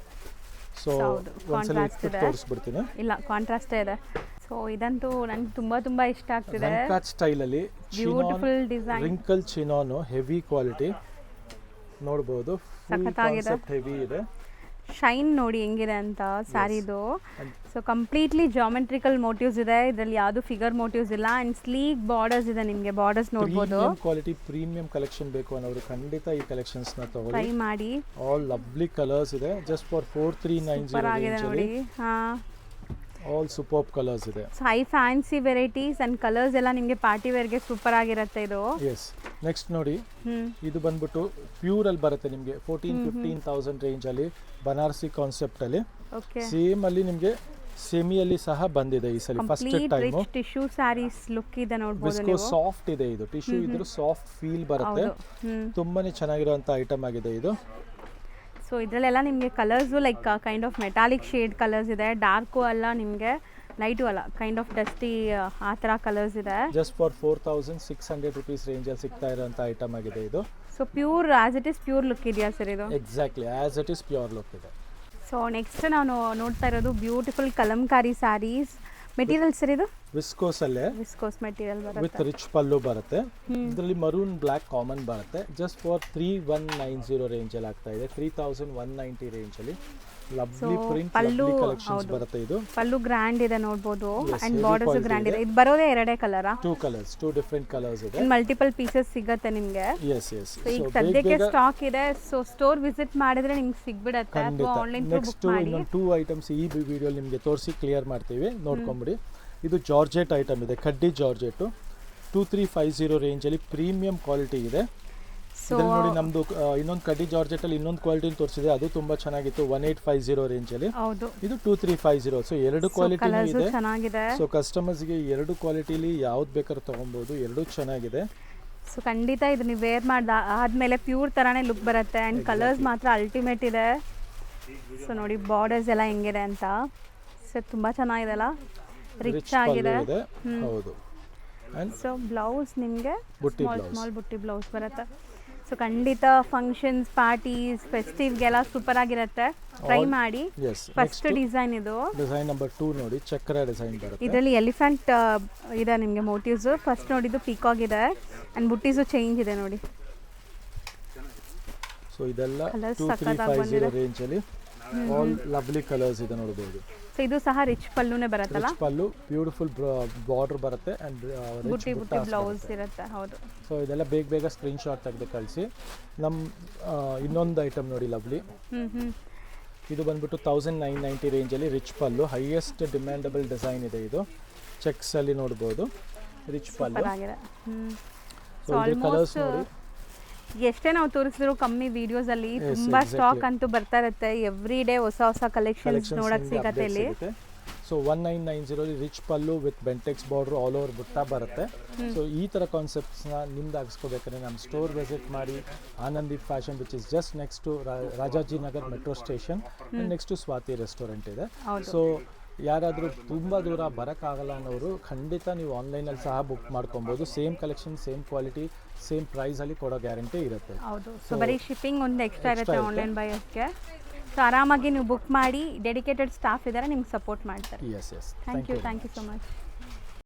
ಸೊ ಒಂದ್ಸಲ ತೋರಿಸ್ಬಿಡ್ತೀನಿ. ಇಲ್ಲ, ಕಾಂಟ್ರಾಸ್ಟ್ ಇದೆ. ಸೊ ಇದಂತೂ ನನಗೆ ತುಂಬಾ ಇಷ್ಟ ಆಗ್ತಿದೆ. ರಂಕಾಟ್ ಸ್ಟೈಲ್ ಅಲ್ಲಿ beautiful design, wrinkle chinon, heavy quality ನೋಡಬಹುದು. ಫುಲ್ ಕಾನ್ಸೆಪ್ಟ್ ಹೆವಿ ಇದೆ. ಶೈನ್ ನೋಡಿ ಹೆಂಗಿದೆ ಅಂತ ಸ್ಯಾರಿದು. ಸೊ ಕಂಪ್ಲೀಟ್ಲಿ ಜಾಮೆಟ್ರಿಕಲ್ ಮೋಟಿವ್ಸ್ ಇದೆ, ಇದರಲ್ಲಿ ಯಾವುದು ಫಿಗರ್ ಮೋಟಿವ್ಸ್ ಇಲ್ಲ. ಅಂಡ್ ಸ್ಲೀಕ್ ಬಾರ್ಡರ್ಸ್ ಇದೆ, ನಿಮಗೆ ಬಾರ್ಡರ್ಸ್ ನೋಡಬಹುದು. ಕ್ವಾಲಿಟಿ ಪ್ರೀಮಿಯಂ ಕಲೆಕ್ಷನ್ ಬೇಕು ಅನ್ನೋರು ಖಂಡಿತ ಈ ಕಲೆಕ್ಷನ್ಸ್ ನ ತಗೊಳ್ಳಿ, ಟ್ರೈ ಮಾಡಿ. ಆಲ್ ಲವ್ಲಿ ಕಲರ್ಸ್ ಇದೆ ಜಸ್ಟ್ ಫಾರ್ 4390 ಆಗಿದೆ ನೋಡಿ. ಆಲ್ ಸೂಪರ್ ಕಲರ್ಸ್ ಇದೆ. High fancy varieties and colours ಎಲ್ಲ ನಿಮಗೆ ಪಾರ್ಟಿ ವೇರ್ ಗೆ ಸೂಪರ್ ಆಗಿರುತ್ತೆ ಇದು. ಎಸ್. ನೆಕ್ಸ್ಟ್ ನೋಡಿ, ಇದು ಬಂದ್ಬಿಟ್ಟು ಪ್ಯೂರ್ ಅಲ್ಲಿ ಬರುತ್ತೆ ನಿಮಗೆ 14,000-15,000 ರೇಂಜ್ ಅಲ್ಲಿ, ಬನಾರಸಿ ಕಾನ್ಸೆಪ್ಟ್ ಅಲ್ಲಿ. ಸೇಮ್ ಅಲ್ಲಿ ನಿಮಗೆ ಸೆಮಿಯಲ್ಲಿ ಸಹ ಬಂದಿದೆ ಈ ಸಲ first time. Tissue sarees look ಇದೆ ನೋಡಬಹುದು ನೀವು. ಸಾಫ್ಟ್ ಇದೆ, ಇದು ಟಿಶ್ಯೂ ಇದ್ರೂ ಸಾಫ್ಟ್ ಫೀಲ್ ಬರುತ್ತೆ. ತುಂಬಾನೇ ಚೆನ್ನಾಗಿರುವಂತ ಐಟಮ್ ಆಗಿದೆ ಇದು. ಸೊ ಇದರಲ್ಲೆಲ್ಲ ನಿಮಗೆ colours like kind of metallic shade colours ಇದೆ, ಡಾರ್ಕು ಅಲ್ಲ ನಿಮಗೆ, ಲೈಟು ಅಲ್ಲ, ಕೈಂಡ್ ಆಫ್ ಡಸ್ಟಿ ಆ ಥರ ಕಲರ್ಸ್ ಇದೆ. ಜಸ್ಟ್ ಫಾರ್ 4600 ರೂಪೀಸ್ ರೇಂಜ್ ಅಲ್ಲಿ ಸಿಗ್ತಾ ಇರೋಂಥ ಐಟಮ್ ಆಗಿದೆ ಇದು. So pure as it is pure look ಇದೆಯಾ ಸರ್ ಇದು? Exactly as it is pure look ಇದೆ. ಸೊ ನೆಕ್ಸ್ಟ್ ನಾವು ನೋಡ್ತಾ ಇರೋದು beautiful Kalamkari sarees. Material sir ಇದು ವಿಸ್ಕೋಸ್ ಅಲ್ಲೇ, ವಿಸ್ಕೋಸ್ ಮೆಟೀರಿಯಲ್ ಬರುತ್ತೆ ವಿತ್ ರಿಚ್ ಪಲ್ಲು ಬರುತ್ತೆ. ಇದರಲ್ಲಿ ಮರೂನ್ ಬ್ಲ್ಯಾಕ್ ಕಾಮನ್ ಬರುತ್ತೆ. ಜಸ್ಟ್ ಫಾರ್ 3190 ರೇಂಜ್ ಅಲ್ಲಿ ಆಗ್ತಾ ಇದೆ, 3190 ರೇಂಜ್ ಅಲ್ಲಿ. ಲವ್ಲಿ ಪ್ರಿಂಟ್, ಲವ್ಲಿ ಕಲೆಕ್ಷನ್ಸ್ ಬರುತ್ತೆ ಇದು. ಪಲ್ಲು ಗ್ರ್ಯಾಂಡ್ ಇದೆ ನೋಡಬಹುದು ಅಂಡ್ ಬಾರ್ಡರ್ಸ್ ಗ್ರ್ಯಾಂಡ್ ಇದೆ. ಇದು ಬರೋದೇ ಎರಡೇ ಕಲರ್, 2 ಕಲರ್ಸ್, 2 ಡಿಫರೆಂಟ್ ಕಲರ್ಸ್ ಇದೆ. ಮಲ್ಟಿಪಲ್ ಪೀಸಸ್ ಸಿಗುತ್ತೆ ನಿಮಗೆ. Yes yes. ಈಗ ಸದ್ಯಕ್ಕೆ ಸ್ಟಾಕ್ ಇದೆ, ಸೊ ಸ್ಟೋರ್ ವಿಸಿಟ್ ಮಾಡಿದ್ರೆ ನಿಮಗೆ ಸಿಗ್ಬಿಡುತ್ತೆ ಅಥವಾ ಆನ್ಲೈನ್ ಥ್ರೂ ಬುಕ್ ಮಾಡಿ. ಇನ್ನೊಂದು 2 ಐಟಮ್ಸ್ ಈ ವಿಡಿಯೋ ನಿಮಗೆ ತೋರಿಸಿ ಕ್ಲಿಯರ್ ಮಾಡ್ತೀವಿ, ನೋಡ್ಕೊಂಬಿಡಿ. ಇದು ಜಾರ್ಜೆಟ್ ಐಟಮ್ ಇದೆ, ಕಡ್ಡಿ ಜಾರ್ಜೆಟ್, 2350 ರೇಂಜ್ ಅಲ್ಲಿ ಪ್ರೀಮಿಯಂ ಕ್ವಾಲಿಟಿ ಇದೆ. ನೋಡಿ ನಮ್ದು ಇನ್ನೊಂದು ಕಡ್ಡಿ ಜಾರ್ಜೆಟ್ ಅಲ್ಲಿ ಇನ್ನೊಂದು ಕ್ವಾಲಿಟಿ ತೋರಿಸಿದೆ, ಅದು ತುಂಬಾ ಚೆನ್ನಾಗಿತ್ತು, 1850 ರೇಂಜ್ ಅಲ್ಲಿ. ಇದು 2350. ಸೊ 2 ಕ್ವಾಲಿಟಿ ಇದೆ. ಸೊ ಕಸ್ಟಮರ್ಸ್ ಗೆ 2 ಕ್ವಾಲಿಟಿಲಿ ಯಾವ್ದು ಬೇಕಾದ್ರೂ ತಗೊಬಹುದು, 2 ಚೆನ್ನಾಗಿದೆ. ಸೊ ಖಂಡಿತ ಇದು ನೀವು ವೇರ್ ಆದ್ಮೇಲೆ ಪ್ಯೂರ್ ತರಾನೇ ಲುಕ್ ಬರುತ್ತೆ ಅಂಡ್ ಕಲರ್ಸ್ ಮಾತ್ರ ಅಲ್ಟಿಮೇಟ್ ಇದೆ. ಸೊ ನೋಡಿ ಬಾರ್ಡರ್ಸ್ ಎಲ್ಲ ಹೆಂಗಿದೆ ಅಂತ. ಸೊ ತುಂಬಾ ಚೆನ್ನಾಗಿದೆ, ರಿಚ್ ಆಗಿದೆ. ಹೌದು. ಸೊ ಬ್ಲೌಸ್ ನಿಮಗೆ ಸ್ಮಾಲ್ ಬುಟ್ಟಿ ಬ್ಲೌಸ್ ಬರುತ್ತೆ. ಸೊ ಖಂಡಿತ ಫಂಕ್ಷನ್ಸ್, ಪಾರ್ಟೀಸ್, ಫೆಸ್ಟಿವ್ಗೆಲ್ಲ ಸೂಪರ್ ಆಗಿರುತ್ತೆ, ಟ್ರೈ ಮಾಡಿ. ಫಸ್ಟ್ ಡಿಸೈನ್ ಇದು, ಡಿಸೈನ್ ನಂಬರ್ 2 ನೋಡಿ, ಚಕ್ರ ಡಿಸೈನ್ ಬರುತ್ತೆ. ಇದರಲ್ಲಿ ಎಲಿಫೆಂಟ್ ಇದೆ ನಿಮಗೆ ಮೋಟಿವ್ಸ್. ಫಸ್ಟ್ ನೋಡಿದ್ದು ಪೀಕಾಕ್ ಇದೆ ಅಂಡ್ ಬುಟ್ಟೀಸು ಚೇಂಜ್ ಇದೆ ನೋಡಿ. ಸೊ ಇದೆಲ್ಲ 2350 ರೇಂಜ್ ಅಲ್ಲಿ ಆಲ್ ಲವ್ಲಿ ಕಲರ್ಸ್ ಇದೆ ನೋಡ್ಬೋದು. ಸೊ ಇದು ಸಹ ರಿಚ್ ಪಲ್ಲುನೇ ಬರುತ್ತಲ್ಲ, ರಿಚ್ ಪಲ್ಲು, ಬ್ಯೂಟಿಫುಲ್ ಬಾರ್ಡರ್ ಬರುತ್ತೆ ಅಂಡ್ ಬುಟ್ಟಿ ಬುಟ್ಟಿ ಬ್ಲೌಸ್ ಇರುತ್ತೆ. ಹೌದು. ಸೊ ಇದೆಲ್ಲ ಬೇಗ ಸ್ಕ್ರೀನ್ ಶಾಟ್ ತೆಗೆದು ಕಳಿಸಿ. ನಮ್ಮ ಇನ್ನೊಂದು ಐಟಮ್ ನೋಡಿ ಲವ್ಲಿ, ಇದು ಬಂದ್ಬಿಟ್ಟು 1990 ರೇಂಜಲ್ಲಿ ರಿಚ್ ಪಲ್ಲು, ಹೈಯೆಸ್ಟ್ ಡಿಮ್ಯಾಂಡಬಲ್ ಡಿಸೈನ್ ಇದೆ ಇದು. ಚೆಕ್ಸ್ ಅಲ್ಲಿ ನೋಡ್ಬೋದು ರಿಚ್ ಪಲ್ಲು. ಸೊ ಇದ್ರ ಕಲರ್ಸ್ ನೋಡಿ, ಎಷ್ಟೇ ನಾವು ತೋರಿಸಿದ್ರು ಕಮ್ಮಿ ವಿಡಿಯೋಸ್ ಅಲ್ಲಿ ತುಂಬಾ ಸ್ಟಾಕ್ ಅಂತೂ ಬರ್ತಾ ಇರುತ್ತೆ. ಎವ್ರಿ ಡೇ ಹೊಸ ಹೊಸ ಕಲೆಕ್ಷನ್ಸ್ ನೋಡಕ್ ಸಿಗತ್ತೆ ಇಲ್ಲಿ. So 1990 rich pallu with Bentex border all over ಬುಟ್ಟ ಬರುತ್ತೆ. ಸೊ ಈ ಥರ ಕಾನ್ಸೆಪ್ಟ್ಸ್ನ ನಿಮ್ದು ಆಗಿಸ್ಕೋಬೇಕಾದ್ರೆ ನಮ್ಮ ಸ್ಟೋರ್ ವಿಸಿಟ್ ಮಾಡಿ. Anandi fashion which is just next to Rajajinagar metro station, next to Swathi restaurant ಇದೆ. ಸೊ ಯಾರಾದರೂ ತುಂಬ ದೂರ ಬರೋಕ್ಕಾಗಲ್ಲ ಅನ್ನೋರು ಖಂಡಿತ ನೀವು ಆನ್ಲೈನಲ್ಲಿ ಸಹ ಬುಕ್ ಮಾಡ್ಕೊಬೋದು. Same collection, same quality, same ಪ್ರೈಸಲ್ಲಿ ಕೊಡೋ ಗ್ಯಾರಂಟಿ ಇರುತ್ತೆ. ಹೌದು. ಸೊ ಬರೀ ಶಿಪ್ಪಿಂಗ್ ಒಂದು ಎಕ್ಸ್ಟ್ರಾ ಇರುತ್ತೆ ಆನ್ಲೈನ್ ಬೈಯರ್ಸ್ಗೆ. ಸೊ ಆರಾಮಾಗಿ ನೀವು ಬುಕ್ ಮಾಡಿ, ಡೆಡಿಕೇಟೆಡ್ ಸ್ಟಾಫ್ ಇದ್ದಾರೆ ನಿಮ್ಗೆ ಸಪೋರ್ಟ್ ಮಾಡ್ತಾರೆ. Yes thank you so much.